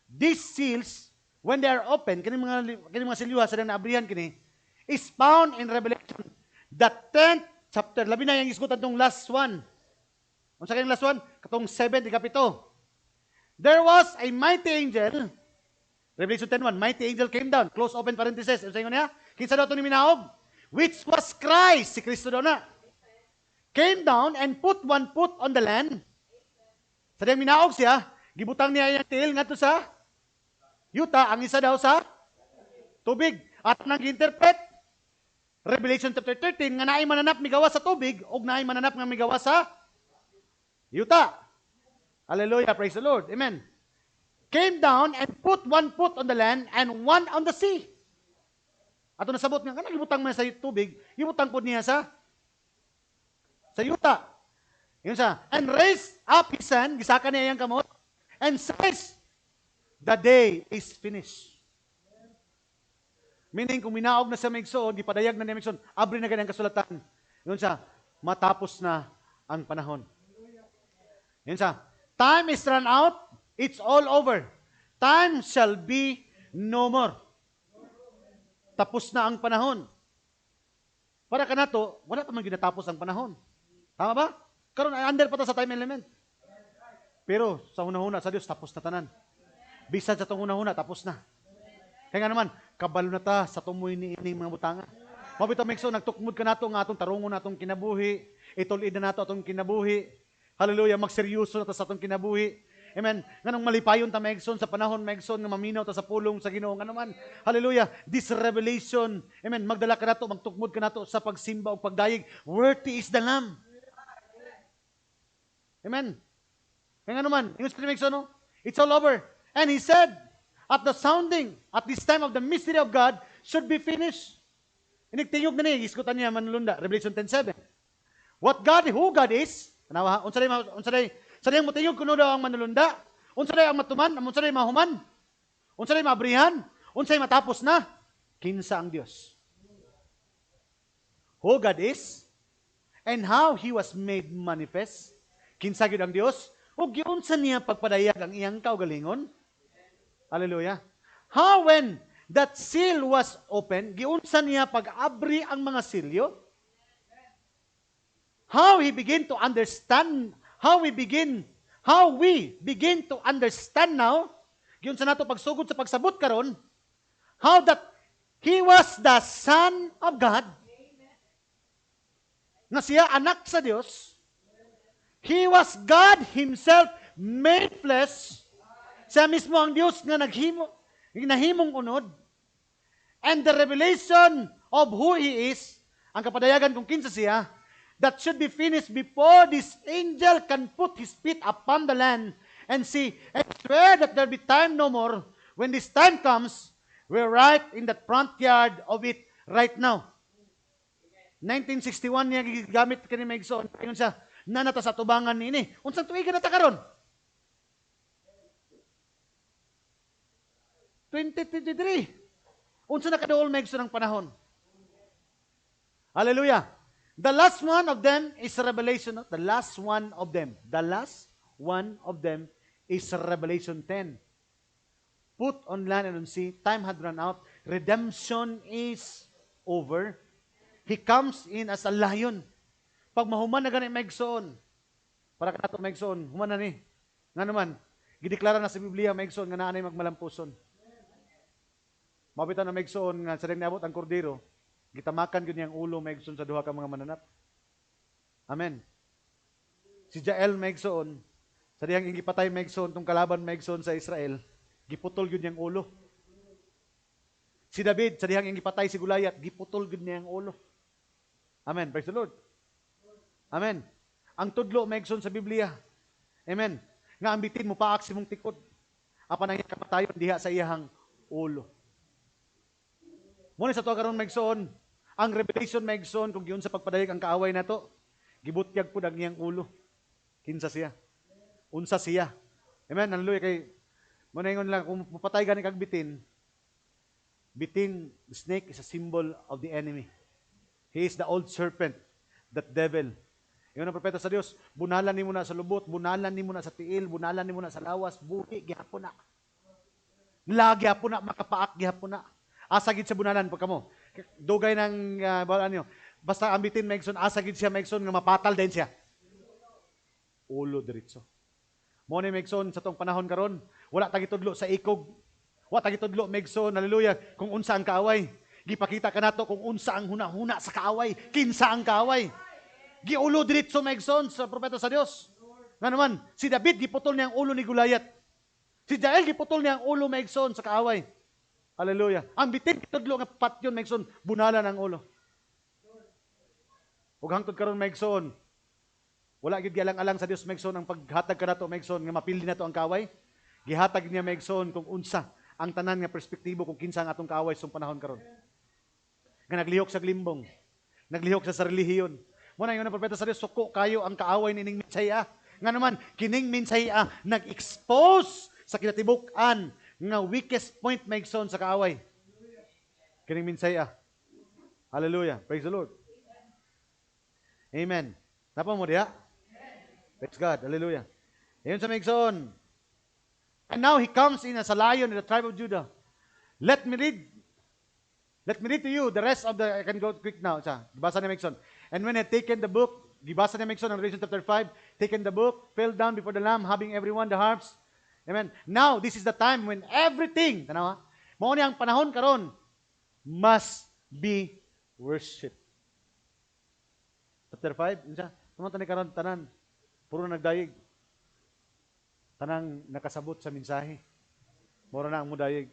these seals, when they are open, kini mga silyuha sa naabrihan kini, is found in Revelation, the 10th chapter. Labi na yung isgutan tong last one. Ang sa last one, katong 7, ikapito. There was a mighty angel, Revelation 10:1, mighty angel came down, close open parenthesis. Ano sa inyo niya? Kinsa daw ito ni minaog? Which was Christ, si Kristo daw na. Came down and put one foot on the land. Sa diyang minaog siya, gibutang niya yung tail nga to sa yuta, ang isa daw sa tubig. At nag-interpret, Revelation chapter 13, nga naay mananap migawa sa tubig, o naay mananap nga migawa sa yuta. Hallelujah, praise the Lord. Amen. Came down and put one foot on the land and one on the sea. Ato nasabot nga, kanang gibutang man sa tubig, gibutang po niya sa yuta. Yun siya. And raised up his hand, gisaka niya yung kamot, and says, the day is finished. Meaning, kung minaog na sa maigsoon, di padayag na niya maigsoon, abri na ganyan kasulatan. Yun siya, matapos na ang panahon. Yun siya, time is run out, it's all over. Time shall be no more. Tapos na ang panahon. Para ka na to, wala pa man ginatapos ang panahon. Tama ba? Karon under pa ta sa time element. Pero sa hunahuna sa Dios tapos na tanan. Bisan sa tong hunahuna tapos na. Kaya nga naman, kabalo na ta sa tumoy ni ining mga butanga. Mabito mekso nagtukmod ka nato nga atong tarungon natong kinabuhi, itulid na nato atong kinabuhi. Hallelujah, magseryoso na ta sa atong kinabuhi. Amen. Nganong malipayon ta maigsoon sa panahon, maigsoon nga maminaw ta sa pulong sa Ginoo. Nga naman, hallelujah, this revelation, amen, magdala ka nato, magtukmod ka nato sa pagsimba o pagdayeg. Worthy is the Lamb. Amen. Kaya nga naman, yung Spirit maigsoon, no? It's all over. And he said, at the sounding, at this time of the mystery of God, should be finished. Inigtingog na niya, iskutan niya manlunda, Revelation 10:7. Who God is, tanawa, unsaday mo tingog kuno daw ang manulunda, unsaday ang matuman, unsaday mahuman, unsaday mabrihan, unsaday matapos na, kinsa ang Dios. Who God is, and how He was made manifest, kinsa gyud ang Dios, O giunsa niya pagpadayag ang iyang kaugalingon? Hallelujah. How when that seal was opened, giunsa niya pag-abri ang mga silyo? How we begin to understand to understand now, giunsa nato pagsugod sa pagsabot karon, how that He was the Son of God, na siya anak sa Diyos. He was God Himself made flesh. Siya mismo ang Diyos na nahimong unod. And the revelation of who He is, ang kapadayagan kung kinsa siya, that should be finished before this angel can put his feet upon the land and see and swear that there be time no more. When this time comes, we're right in the front yard of it right now. 1961 niya gigamit kani Megson. Ingon siya, nanata sa tubangan niini. Unsang tuigan nata karon? 2023. Unsa na kaduol Megson ang panahon? Hallelujah. The last one of them is Revelation. The last one of them is Revelation 10. Put on land and on sea, time had run out. Redemption is over. He comes in as a lion. Pag mahuman na gani Megson, para ka nato Megson, human na ni. Nga naman, gideklara na sa Biblia Megson nga naanay magmalampuson. Mabitan na Megson nga sa niabot ang kordero, gitamakan gyud niyang ulo Megson sa duha ka mga mananap. Amen. Si Jael Megson, sa diyang gipatay Megson tong kalaban Megson sa Israel, giputol gyud niyang ulo. Si David, sa diyang gipatay si Goliath, giputol gyud niyang ulo. Amen. Praise the Lord. Amen. Ang tudlo Megson sa Biblia. Amen. Nga ambitin mo paak si mong tikod. Apan ang kamatayon diha sa iyang ulo. Muna sa to karon Megson, ang revelation Megson kung giun sa pagpadayag ang kaaway nato, gibutyag pud ang iyang ulo. Kinsa siya? Unsa siya? Amen. Hallelujah kay muna ingon lang kung mapatay gani kag bitin, the snake is a symbol of the enemy. He is the old serpent, that devil. Yung ang propeta sa Dios, bunalan nimo na sa lubot, bunalan nimo na sa tiil, bunalan nimo na sa lawas, buhi gihapon na. Lagi hapon na, makapaak gihapon na. Asagid sa bunalan pagka mo. Dugay ng basta ambitin Megson, asagid siya Megson nga mapatal din siya. Ulo diretso. Mo ni Megson sa tong panahon karon, wala tagitudlo sa ikog. Wala tagitudlo Megson, hallelujah, kung unsa ang kaaway. Gipakita ka nato kung unsa ang huna-huna sa kaaway, kinsa ang kaaway. Giulo diretso Megson sa propeta sa Dios. Nga naman, si David giputol niya ang ulo ni Goliath. Si Jael giputol niya ang ulo Megson sa kaaway. Hallelujah. Ang bitin tudlo nga patyon Megson, bunalan ang ulo. Ug hangtod karon Megson, wala gid gialang-alang sa Dios Megson ang paghatag kanato Megson nga mapili nato ang kaaway. Gihatag niya Megson kung unsa ang tanan nga perspektibo kung kinsa ang atong kaaway sa panahon karon. Nga naglihok sa glimbong, naglihok sa relihiyon. Muna yung propeta sa Dios, suko kayo ang kaaway nining Mensaya. Nga naman, kining Mensaya nag-expose sa kinatibuk-an nga weakest point Megson sa kaaway. Kining Mensaya. Hallelujah. Praise the Lord. Amen. Napa mo diha? Praise God. Hallelujah. Ayon sa Megson. And now he comes in as a lion in the tribe of Judah. Let me read to you the rest of the, I can go quick now. Basa ni Megson. And when he had taken the book, gibasa ni Megson on Revelation chapter 5, taken the book, fell down before the Lamb, having everyone the harps. Amen. Now, this is the time when everything, tanawa, mao ni ang panahon karon, must be worship. Chapter 5, unsa? Tuman tani karon tanan, puro nagdayeg. Tanang nakasabot sa mensahe. Mura na ang mudayeg.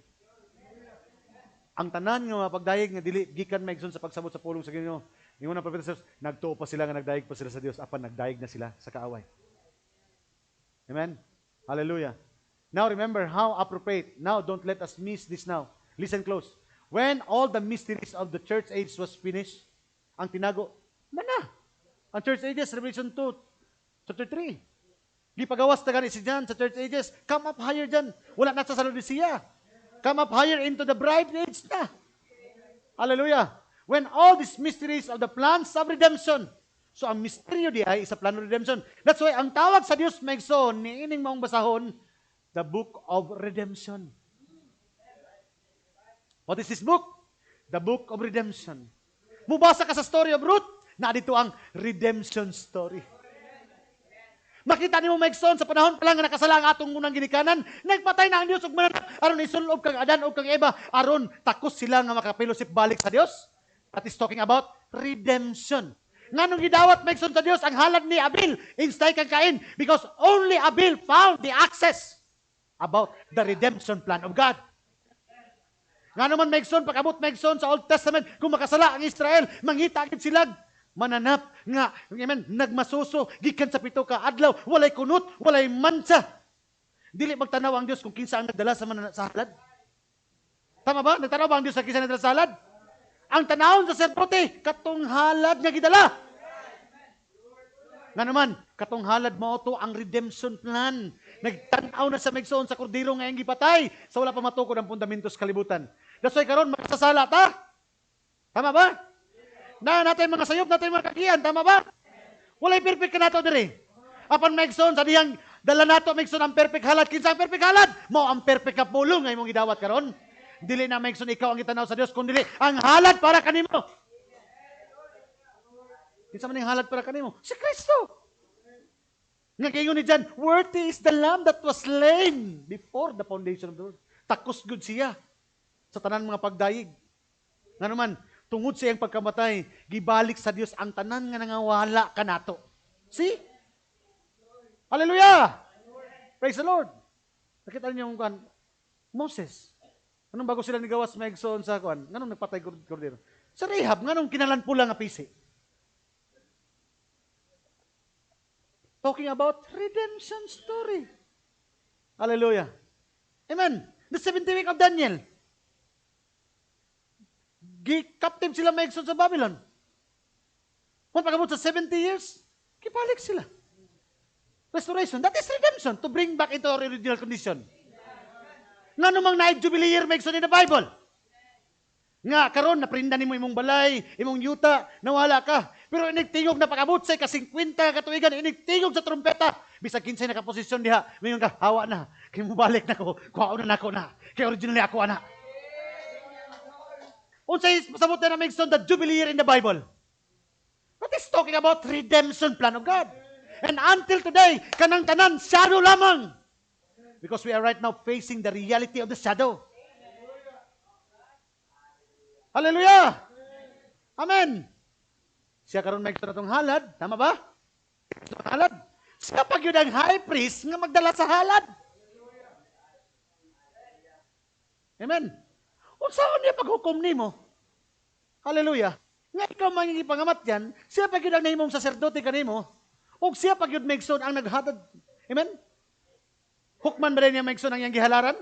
Ang tanan nga mapagdayeg nga dili gikan Megson sa pagsabot sa pulong sa Ginoo. Ingon ang propeta sa Dios, nagtuo pa sila nga nagdayeg pa sila sa Dios apan nagdayeg na sila sa kaaway. Amen. Hallelujah. Now remember how appropriate. Now don't let us miss this now. Listen close. When all the mysteries of the church age was finished, ang tinago, mana? Ang church ages, Revelation 2, chapter 3. Gipagawas na gani si John sa church ages. Come up higher dyan. Wala na sa Laodicea. Come up higher into the bride age na. Hallelujah. When all these mysteries of the plans of redemption. So ang misteryo di ay sa plano redemption. That's why ang tawag sa Dios maigsoon niining maong basahon, the book of redemption. What is this book? The book of redemption. Mubasa ka sa story of Ruth, na dito ang redemption story. Makita niyo maigsoon sa panahon pa lang nga nakasala ang atong unang ginikanan, nagpatay na ang Dios ug mananap aron isulob kang Adan ug kang Eva aron takos sila nga makapilosip balik sa Dios. That is talking about redemption. Nganong gidawat maigsoon sa Dios ang halad ni Abel instead kang Cain because only Abel found the access about the redemption plan of God. Nga naman maigsoon pag-abot maigsoon sa Old Testament kung makasala ang Israel, mangita gid sila mananap nga, amen, nagmasuso, gikan sa 7 ka adlaw, walay kunot, walay mansa. Dili magtanaw ang Dios kung kinsa ang nagdala sa halad. Tama ba? Nagtanaw ba ang Dios sa kinsa nagdala sa halad? Ang tanawon sa serpote, katong halad nga gidala. Nga naman, katong halad mo to ang redemption plan. Nagtanaw na sa maigsoon sa kordero nga iyang gipatay sa wala pa matukod ang fundamentos kalibutan. That's why karon makasasala ta. Tama ba? Na natin mga sayop, natin mga kakiyan, tama ba? Walay perfect ka nato diri. Apan maigsoon sa diyang dala nato maigsoon ang perfect halad. Kinsa ang perfect halad? Mao ang perfect ka pulong nga imong gidawat karon. Dili na maigsoon ikaw ang gitanaw sa Dios kundi ang halad para kanimo. Kinsa man ang halad para kanimo? Si Kristo. Nga kayo ni John, worthy is the lamb that was slain before the foundation of the world. Takos gud siya sa tanan mga pagdayig. Nga naman, tungod sa iyang pagkamatay, gibalik sa Dios ang tanan nga nangawala kanato. See? Hallelujah! Praise the Lord! Nakita niyo yung kuan, Moses. Anong bago sila nigawas maigsoon sa kuan? Nganong nagpatay kordero? Sa Rahab, nganong kinalanpula nga pisi? Talking about redemption story. Hallelujah. Amen. The 70th week of Daniel. Captive sila maigsoon sa Babylon. Kung pagkamot sa 70 years, kipalik sila. Restoration. That is redemption. To bring back into our original condition. Nga namang na-jubilee year maigsoon in the Bible. Nga, karon naprinda nimo imong balay, imong yuta, nawala ka. Pero inigtingog na pag-abot sa ka-50 katuigan, inigtingog sa trumpeta. Bisag kinsay nakaposisyon diha, mayon ka, hawa na. Kaya mo balik na ko, kuhaon na nako na. Kaya originally ako ana. Unsay pasabot na maigsoon the Jubilee year in the Bible. That is talking about redemption plan of God. And until today, kanang tanan, shadow lamang. Because we are right now facing the reality of the shadow. Hallelujah! Amen! Siya karon may itong halad. Tama ba? Halad. Siya pag yun ang high priest nga magdala sa halad. Amen. Unsaon niya paghukom nimo? Hallelujah. Nga ikaw mangingipangamat yan, siya pag yun ang nahimong saserdote kanimo, o siya pag yun maigsoon ang naghatag. Amen? Hukman ba rin niya maigsoon ang iyang gihalaran?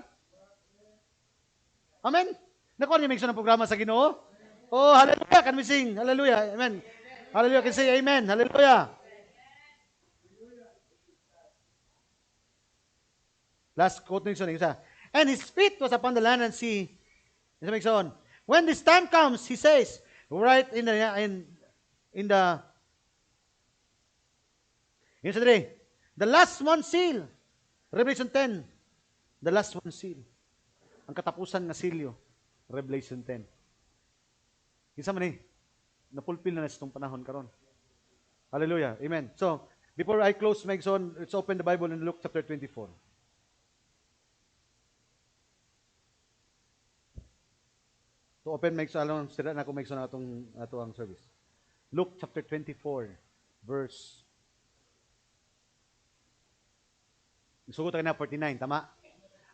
Amen? Nakuha niya maigsoon ang programa sa Ginoo? Oh, hallelujah. Can we sing? Hallelujah. Amen. Hallelujah. Can say amen. Hallelujah. Last quote nito isa. And his feet was upon the land and sea. Isa maigsoon. When this time comes, he says, right in the the last one seal. Revelation 10. The last one seal. Ang katapusan nga silyo. Revelation 10. Isa man napulpil na itong panahon karon. Hallelujah. Amen. So, before I close, maigsoon, let's open the Bible in Luke chapter 24. So, open maigsoon, alam, sira na ako maigsoon na itong service. Luke chapter 24, verse. Sugot tayo na 49, tama?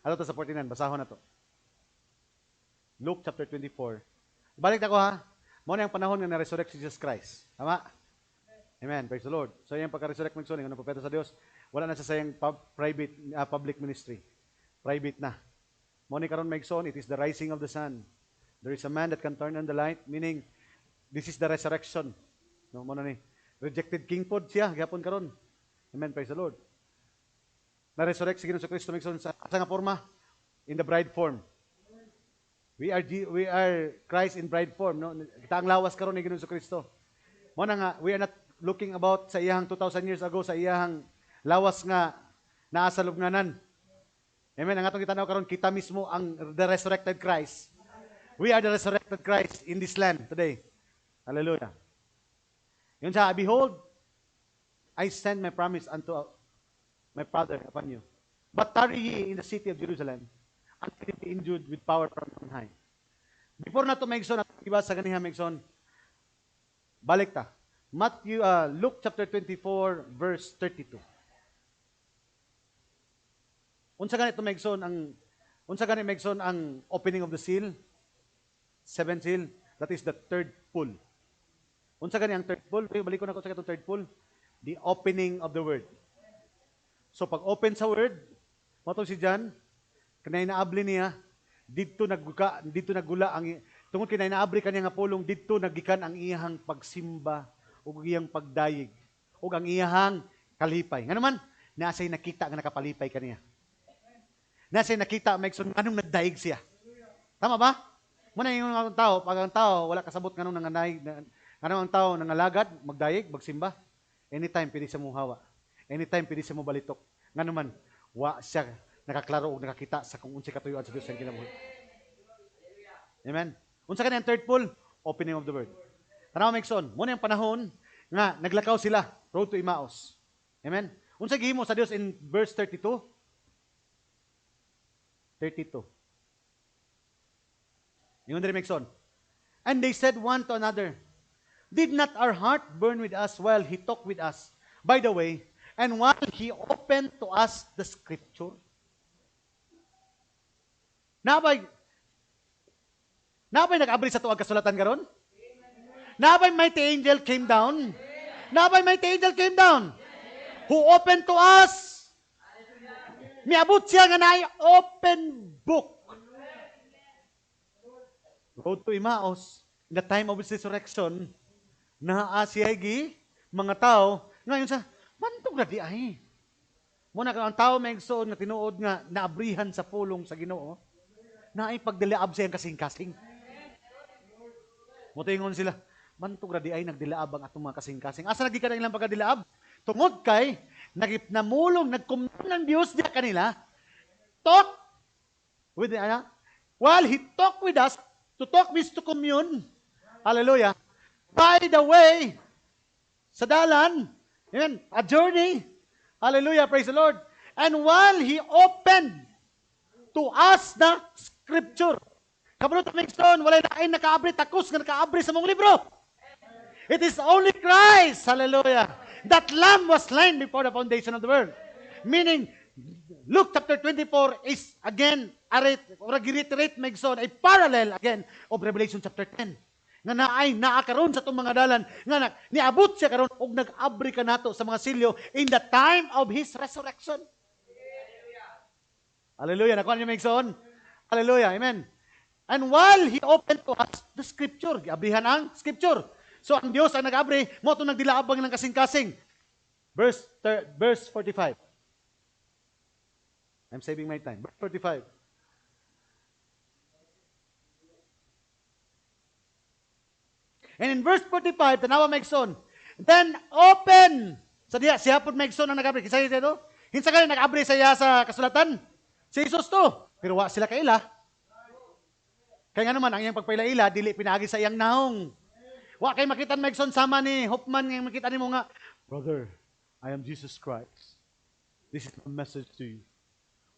Ano to sa 49? Basahon na to. Luke chapter 24. Balik na ko ha. Muna yung panahon nga na-resurrect si Jesus Christ. Tama? Amen. Praise the Lord. So yung pagka-resurrect mo yung propeta sa Diyos, wala na sa sayang public ministry. Private na. Muna karon maigsoon, it is the rising of the sun. There is a man that can turn on the light, meaning this is the resurrection. No, muna ni. Rejected king pod siya, gapon karon. Amen. Praise the Lord. Na-resurrect si Ginoong Kristo maigsoon sa nga forma? In the bride form. We are Christ in bride form, no? Kita ang lawas karon ni Ginoong Kristo. Mo na nga, we are not looking about sa iyang 2,000 years ago, sa iyang lawas nga naa sa lubnganan. Amen. Ang atong gitanaw karon kita mismo ang the resurrected Christ. We are the resurrected Christ in this land today. Hallelujah. Yun siya, behold, I send my promise unto my Father upon you. But tarry ye in the city of Jerusalem until ye be endued with power from on high. Before na ito maigsoon, iba sa ganiha maigsoon, balik ta. Luke chapter 24, verse 32. Unsa ganit maigsoon ang opening of the seal? Seventh seal, that is the third pull. Unsa gani ang third pull? Balik ko na ko sa katong third pull. The opening of the word. So pag open sa word, matong si John, kanay naabli niya, didto naggula ang tungod kinay naabli kaniya nga pulong, didto nagikan ang iyang pagsimba ug iyang pagdayeg ug ang iyang kalipay. Nga naman, nasay nakita nga nakapalipay kaniya. Nasay nakita maigsoon anong nagdaig siya. Tama ba? Muna yung mga tao, pag ang tao wala kasabot nganong nanganayig, anong ang tao nangalagad, magdayeg, magsimba, anytime pwede siya muhawa. Anytime pwede siya mo balitok. Nga naman, wa siya nakaklaro o nakakita sa kung unsay katuyuan sa Dios ang kinabuhi. Amen. Unsa kani ang third pull? Opening of the word. Tanaw maigsoon, muna yung panahon nga naglakaw sila, road to Emmaus. Amen. Unsa gihimo sa Dios in verse 32? 32. Yung diri maigsoon. And they said one to another, did not our heart burn with us while he talked with us? By the way, and while he opened to us the scripture. Nabay nag-abri sa tuwag kasulatan karon? Nabay mighty angel came down? Nabay mighty angel came down? Who opened to us? Miabot siya nga naay open book. Road to Emmaus, in the time of his resurrection, naa siya mga tao, ngayon sa, mantog na di ay. Muna ka ang tao may igsoon nga tinuod nga naabrihan sa pulong sa Ginoo, na ay pagdilaab siya ang kasing-kasing. Mutingon sila, mantog na di ay nagdilaab ang atong mga kasing-kasing. Asa nagika na ilang pagkadilaab? Tungod kay, namulong, nagkumang ng Diyos diya kanila, talk with while He talk with us, to talk means to commune. Hallelujah. By the way, sa dalan, amen, a journey. Hallelujah, praise the Lord. And while He opened to us the Scripture. Kabulot ang Stone, wala na ay nakaabri, takos nga nakaabri sa mong libro. It is only Christ, hallelujah. That lamb was slain before the foundation of the world. Meaning, Luke chapter 24 is again, reiterate a parallel again of Revelation chapter 10. Nga naakaroon sa itong mga dalan, nga niabot siya karon og nag-abri ka nato sa mga silyo in the time of His resurrection. Hallelujah. Nakuha niyo Megson? Hallelujah. Amen. And while He opened to us the Scripture, giabrihan ang Scripture. So ang Diyos ang nag-abri, mo itong nagdilaabang ng kasing-kasing. Verse 45. I'm saving my time. Verse 45. And in verse 45, tanawa Megson, then open. Sa diya, siya po Megson ang nag-abri. Kisaya siya ito? Hinsa ka nag-abri sa iya sa kasulatan? Si Jesus to. Pero wa sila kaila. Kaya nga naman, ang iyang pagpaila-ila, dili pinaagi sa iyang naong. Wa kay makita Megson sama ni Hoffman, nga makita ni mo nga, Brother, I am Jesus Christ. This is my message to you.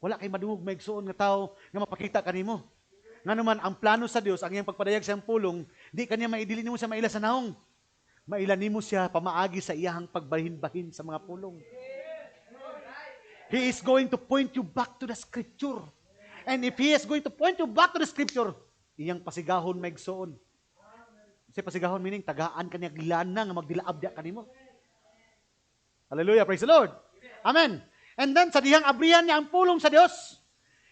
Wala kay madungog Megson nga tao nga mapakita kanimo. Nga naman, ang plano sa Dios, ang iyang pagpadayag siyang pulong, di kanya maidili nimo siya maila sa naong. Maila nimo siya pamaagi sa iyang pagbahin-bahin sa mga pulong. He is going to point you back to the Scripture. And if He is going to point you back to the Scripture, iyang pasigahon Megson. Kasi pasigahon meaning tagaan kanya gilana nga magdilaab dia kanimo. Hallelujah, praise the Lord. Amen. And then sa dihang abrihan niya ang pulong sa Dios,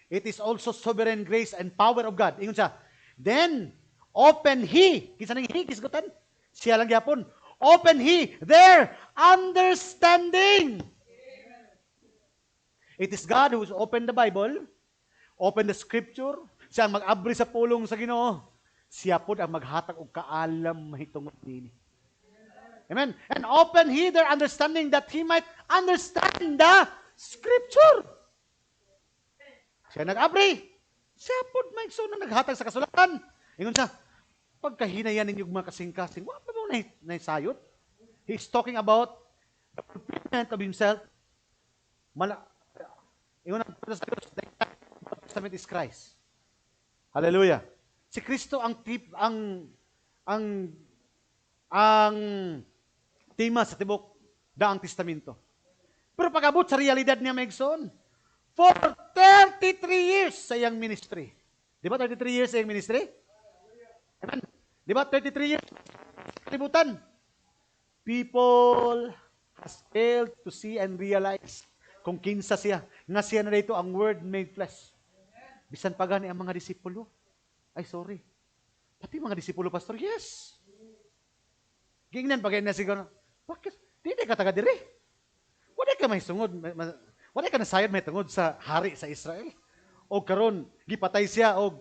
it is also sovereign grace and power of God. Ingon siya, then open He, kinsa nang He kisgutan? Siya lang gyapon. Open He their understanding. It is God who has opened the Bible, opened the Scripture, siya ang mag-abri sa pulong sa Ginoo. Siya po ang maghatag og kaalam mahitungod nini. Amen. And open he their understanding that he might understand the Scripture. Siya nag-abri. Siya po maigsoon na naghatag sa kasulatan. Ingon siya, pagkahinayan ninyo mga kasing-kasing, wala pa mo naisayot. He's talking about the fulfillment of himself. Ingon ang sa Diyos, the Testament is Christ. Hallelujah. Si Kristo ang tema sa tibok daang testamento. Pero pag-abot sa realidad niya maigsoon, for 33 years sa iyang ministry. Di ba 33 years sa iyang ministry? Amen. Di ba 33 years? Kalibutan. People has failed to see and realize kung kinsa siya. Nga siya na dito ang Word made flesh. Bisan pa gani ang mga disipulo. Ay, sorry. Pati mga disipulo, Pastor, yes. Gingnan pagay na siguro, bakit? Di ka taga diri. Wala ka may sungod. Wala ka nasayad may tungod sa hari sa Israel. O karon gipatay siya o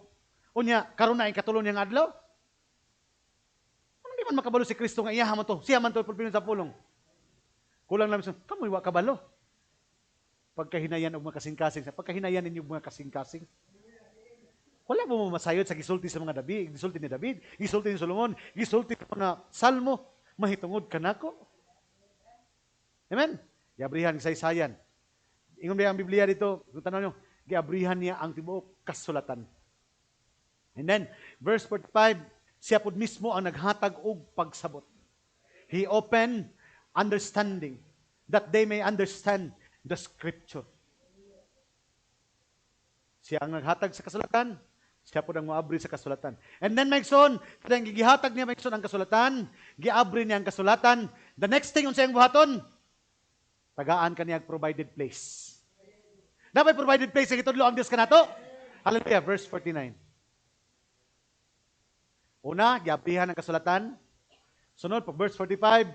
unya karon na ang katulong niyang adlaw. Ano di man makabalo si Kristo nga iyaha man to. Siya man to pulpilin sa pulong. Kulang lang sa kamoy wa kabalo. Pagkahinayan og mga kasing-kasing, sa pagkahinayan ninyo mga kasing-kasing. Wala mo masayod sa gisulti sa mga David, gisulti ni David, gisulti ni Solomon, gisulti sa mga salmo, mahitungod kanako. Amen. Giabrihan kasaysayan. Ingon ba ang Biblia dito? Kung tanong nyo, giabrihan niya ang tibuok kasulatan. And then, verse 45, siya po mismo ang naghatag og pagsabot. He opened understanding that they may understand the Scripture. Siya ang naghatag sa kasulatan, siya po ang maabri sa kasulatan. And then, Maigson, kadang gihatag niya Maigson ang kasulatan, giabri niya ang kasulatan. The next thing, unsay ang buhaton? Tagaan kaniya provided place. Dapat provided place, ang itudlo ang Diyos ka na to. Hallelujah, verse 49. Una, giabrihan ang kasulatan. Sunod, pag verse 45,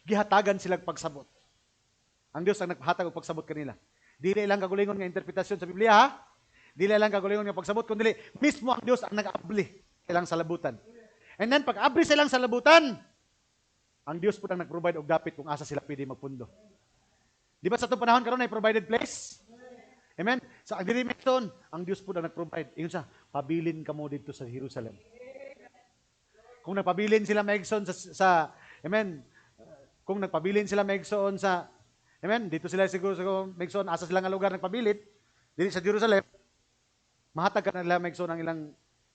gihatagan silang pagsabot. Ang Diyos ang naghatag og pagsabot kanila. Dili lang kagulingon nga interpretasyon sa Biblia, ha? Dili lang kagulingon nga pagsabot, kundi mismo ang Diyos ang nag-abli silang sa labutan. And then, pag abli silang sa labutan, ang Diyos po ang nag-provide og dapit kung asa sila pwede magpundo. Di ba sa itong panahon karon ay provided place? Amen? Sa agreement ang Diyos po ang nag-provide. Ingon siya, pabilin ka mo dito sa Jerusalem. Kung nagpabilin sila Maigson Amen? Kung nagpabilin sila Maigson sa Amen? Dito sila siguro Maigson, asa sila nga lugar nagpabilin, dili sa Jerusalem, mahatag ka na nila Maigson ang ilang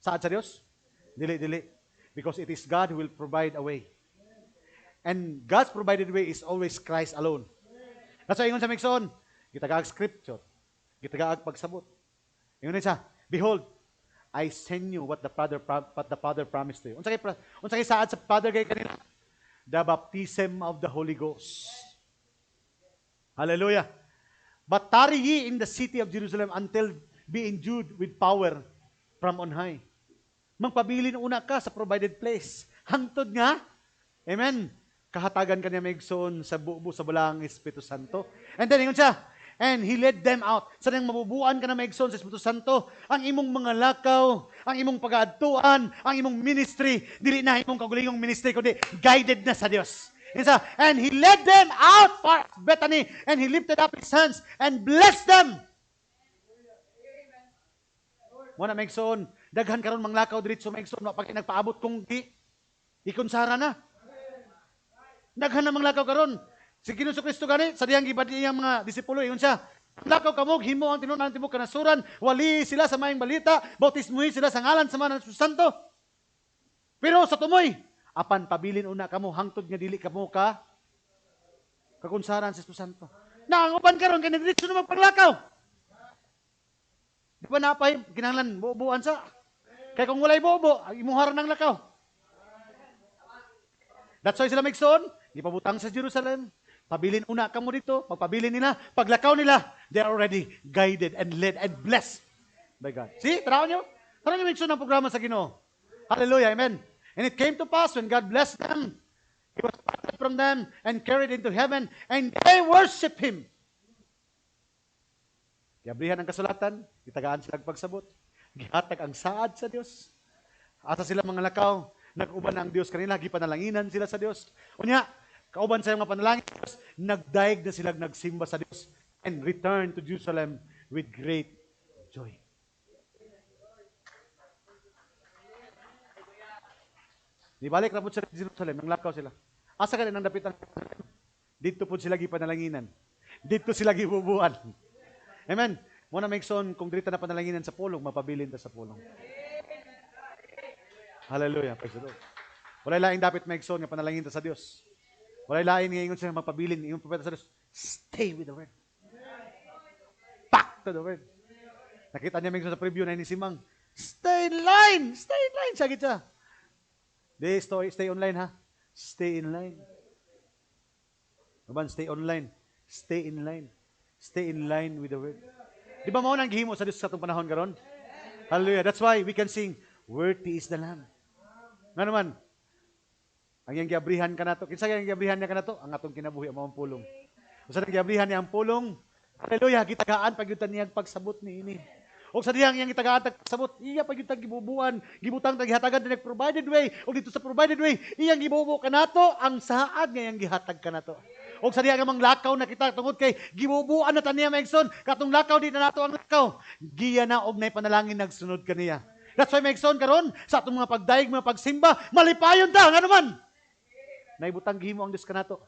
saad sa Diyos? Dili. Because it is God who will provide a way. And God's provided way is always Christ alone. That's why ingon sa Maigson, gitagaag scripture, gitagaag pagsabot. Ingon siya, behold, I send you what the Father promised to you. Unsa kay saad sa Father kay kanila? The baptism of the Holy Ghost. Hallelujah. But tarry ye in the city of Jerusalem until be endued with power from on high. Magpabilin una ka sa provided place. Hangtod nga, amen, kahatagan kaniya Maigson sa buo sa bulang Espiritu Santo. And then, ingon siya, and He led them out. Sa nang mabubuan ka na Maigson sa Espiritu Santo, ang imong mga lakaw, ang imong pag-aadtuan, ang imong ministry, dili na imong kagulingong ministry, kundi guided na sa Dios. And He led them out for Bethany, and He lifted up His hands and blessed them. Muna Maigson, daghan karon manglakaw diretso Maigson, pag nagpaabot kung ikonsara na. Daghan na manglakaw karon. Si Ginoong Kristo gani sa diyang gibad iyang mga disipulo ingon siya, lakaw kamog himo ang tinunan tibok kanasuran, wali sila sa maayong balita, bautismuhin sila sa ngalan sa mga ng Santo. Pero sa tumoy, apan pabilin una kamo hangtod nga dili kamo kakunsaran sa Espiritu Santo. Naangupan karon kay diretso na magpanglakaw. Di ba napay kinahanglan bubuan sa kay kung walay bobo, imuhar ng lakaw. That's why sila Maigson, gipabutang sa Jerusalem. Pabilin una ka mo dito, pagpabilin nila, paglakaw nila, they are already guided and led and blessed by God. See, taraw nyo? Taraw nyo Maigson ang programa sa Ginoo. Hallelujah, amen. And it came to pass when God blessed them, He was parted from them and carried into heaven, and they worship Him. Giabrihan ang kasulatan, gitagaan sila pagsabot, gihatag ang saad sa Dios. Ata sila mga lakaw, nag-uban ang Dios kanila, gipanalanginan sila sa Dios. Unya, kauban sa mga panalangin, nagdaig na sila nagsimba sa Dios and return to Jerusalem with great joy. Nibalik na po sila sa Jerusalem, nanglakaw sila. Asa ka nang dapitan? Dito po sila gipanalanginan. Dito sila gibubuan. Amen. Muna maigsoon, kung dito na panalanginan sa pulong, mapabilin ta sa pulong. Hallelujah. Praise the Lord. Walay laing dapat maigsoon nga panalangin ta sa Dios. Walay laing nga ingon siya mapabilin, ingon propeta sa Dios, stay with the word. Back to the word. Nakita niya maigsoon sa preview na inisimang, stay in line, sagit siya. Stay online ha. Stay in line. Naman, stay online. Stay in line. Stay in line with the word. Di ba mao nang gihimo sa Dios sa atong panahon karon? Hallelujah. That's why we can sing, worthy is the Lamb. Nga naman, ang iyang giabrihan ka nato. Kinsa yang giabrihan niya ka nato? Ang atong kinabuhi ang mga pulong. Usa nang giabrihan niya ang pulong. Hallelujah, gitagaan pagyutan niya pagsabot ni ini. O sa diyang iyang gitagaan pagsabot, iya pagyutan gibubuan, gibutang tag gihatagan dinag provided way. O dito sa provided way, iyang gibubo ka nato ang saad nga iyang gihatag ka nato. O sa diya nga lakaw na kita tungod kay gibubuan na taniya maigsoon, katong lakaw di na nato ang lakaw. Giya na og nay panalangin nagsunod kaniya. That's why maigsoon karon sa atong mga pagdaig, mga pagsimba, malipayon ta nga naman. Naibutang gihimo ang Dios kanato.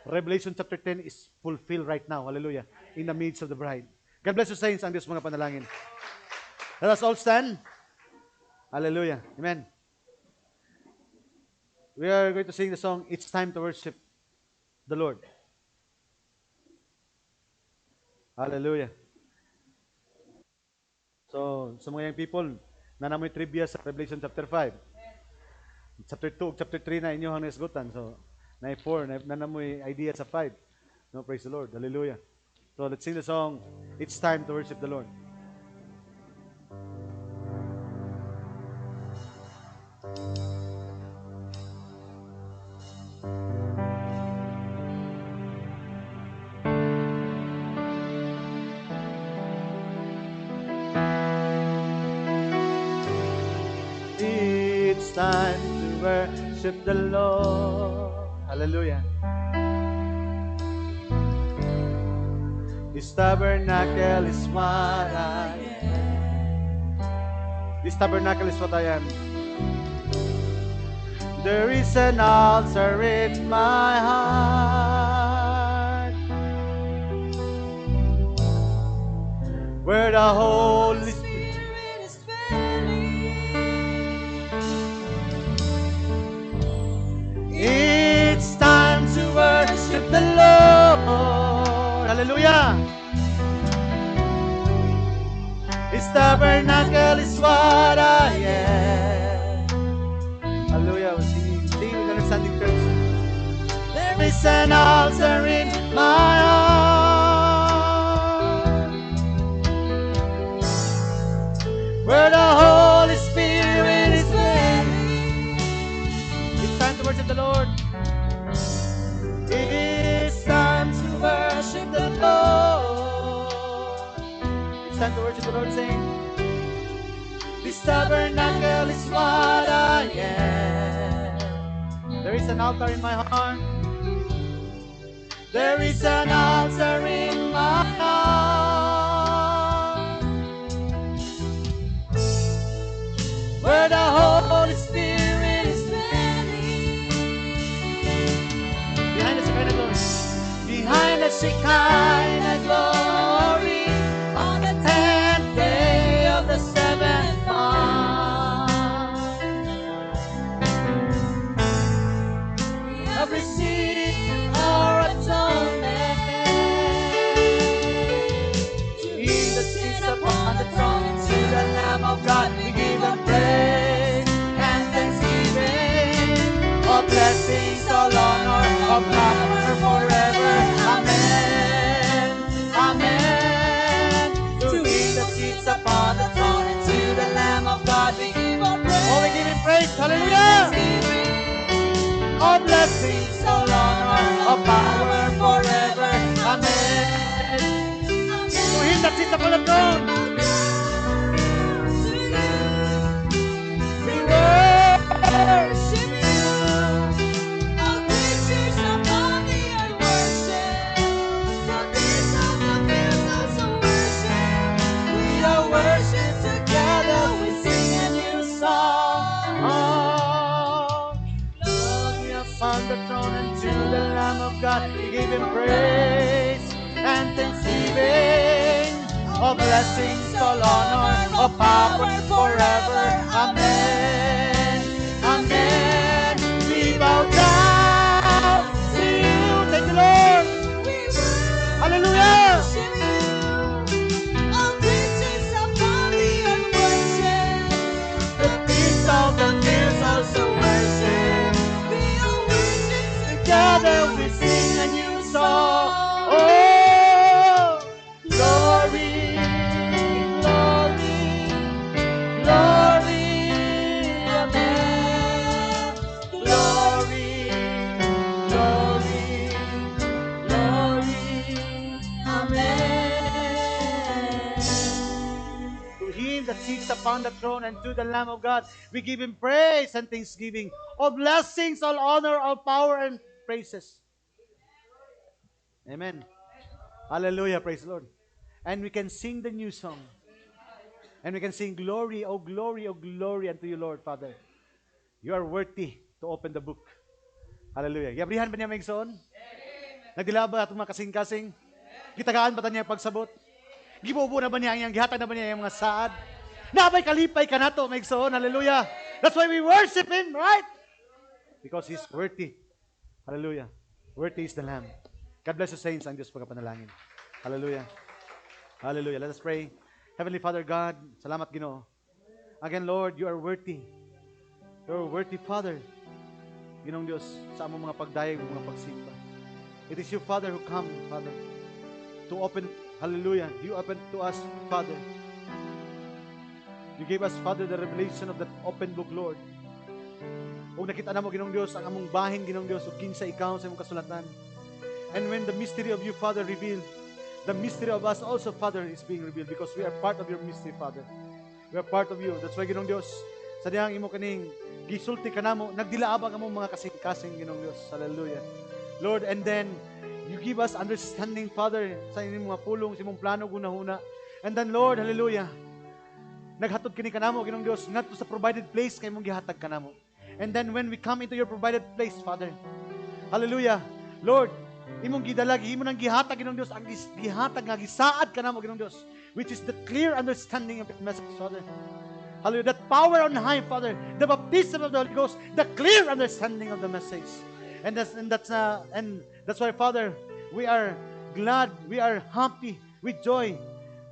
Revelation chapter 10 is fulfilled right now. Hallelujah. In the midst of the bride. God bless you, saints, ang Dios mga panalangin. Let us all stand. Hallelujah. Amen. We are going to sing the song, It's Time to Worship the Lord. Hallelujah. So, sa mga young people, nanamoy trivia sa Revelation chapter 5. Chapter 2, chapter 3 na inyong nasgutan. So, na 4, nanamoy idea sa 5. No, praise the Lord. Hallelujah. So, let's sing the song, It's Time to Worship the Lord. It's time to worship the Lord. Hallelujah. This tabernacle is what I am. This tabernacle is what I am. There is an altar in my heart where the Holy Spirit is dwelling. It's time to worship the Lord. Hallelujah. His tabernacle is what I am. Hallelujah. Sing with understanding church. There is an altar in my heart where the Holy Spirit is dwelling. It's time to worship the Lord. It's time to worship the Lord. It's time to worship the Lord, saying, this tabernacle is what I am. There is an altar in my heart. There is an altar in my heart where the Holy Spirit is dwelling. Behind the Shekinah glory. Behind the Shekinah glory on the 10th day of the 7th month. We have received our atonement. Jesus sits upon the throne. To the Lamb of God we give a praise and thanksgiving. All blessings, all honor, all power forever. Amen. Amen. To Him that sits upon the throne and to the Lamb of God we give a praise. Oh, we give Him praise. Hallelujah. All blessings, all honor, all power forever. Amen. To Him that sits upon the throne. We worship You. All creatures above throne and to the Lamb of God. We give Him praise and thanksgiving. All blessings, all honor, all power forever. Amen. Amen. We bow down to you. Thank you, Lord. Hallelujah. Together we sing a new song. Oh, glory, glory, glory, amen. Glory, glory, glory, amen. To Him that sits upon the throne and to the Lamb of God, we give Him praise and thanksgiving. All blessings, all honor, all power, and praises. Amen. Hallelujah. Praise the Lord. And we can sing the new song. And we can sing glory, oh glory, oh glory unto you, Lord, Father. You are worthy to open the book. Hallelujah. Yabrihan ba niya may igsoon? Nagdila ba itong mga kasing-kasing? Gitagaan ba niya pagsabot? Gibubo na ba niya ang gihatag na ba niya yung mga saad? Nabay kalipay ka na to, may igsoon. Hallelujah. That's why we worship Him, right? Because He's worthy. Hallelujah. Worthy is the Lamb. God bless you, saints. Ang Diyos pagkapanalangin. Hallelujah. Hallelujah. Let us pray. Heavenly Father God, salamat Ginoo. Again, Lord, you are worthy. You are worthy, Father. Ginoong Diyos, sa among mga pagdayag, mga pagsimba. It is you, Father, who come, Father, to open, hallelujah, you open to us, Father. You gave us, Father, the revelation of that open book, Lord. Kung nakita na mo, Ginoong Diyos, ang among bahin, Ginoong Diyos, o kinsa ikaw sa imong kasulatan. And when the mystery of you, Father, revealed, the mystery of us also, Father, is being revealed because we are part of your mystery, Father. We are part of you. That's why, Ginoong Diyos, sa diyang imo kaning gisulti ka namo, nagdilaabang among mga kasing-kasing, Ginoong Diyos. Hallelujah. Lord, and then, you give us understanding, Father, sa inyong mga pulong, sa imong plano, guna-huna. And then, Lord, hallelujah, naghatod kini ka namo, Ginoong Diyos, not to sa provided place, kay mong gihatag ka namo. And then, when we come into your provided place, Father, hallelujah, Lord, imong gidalag, imo nang gihatag, Ginoong Diyos, ang gihatag nga gisaad ka namo, Ginoong Diyos, which is the clear understanding of the message, Father. Hallelujah. That power on high, Father, the baptism of the Holy Ghost, the clear understanding of the message. And that's why, Father, we are glad, we are happy, with joy,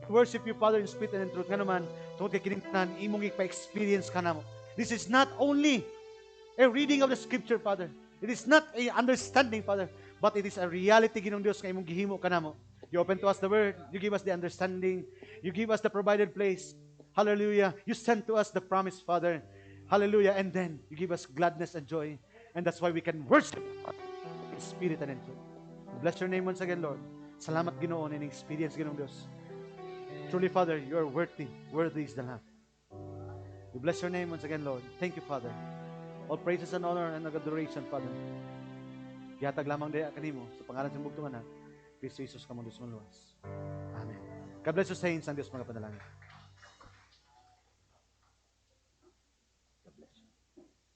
to worship you, Father, in spirit and in truth. Nga naman, tungkol kay kiningtanan, imong ipa-experience ka namo. This is not only a reading of the scripture, Father. It is not a understanding, Father, but it is a reality, Ginoong Diyos, kay imong gihimo ka namo. You open to us the word, you give us the understanding, you give us the provided place. Hallelujah. You send to us the promise, Father. Hallelujah. And then you give us gladness and joy. And that's why we can worship in spirit and in truth. We bless your name once again, Lord. Salamat, Ginoo, in experience, Ginoong Diyos. Truly, Father, you are worthy. Worthy is the Lamb. We bless your name once again, Lord. Thank you, Father. All praises and honor and adoration, Father. Gihatag lamang daya kanimo sa pangalan sa bugtong anak, Kristo Jesus kamong Diyos maluwas. Amen. God bless you, saints, ang Diyos mga panalangin.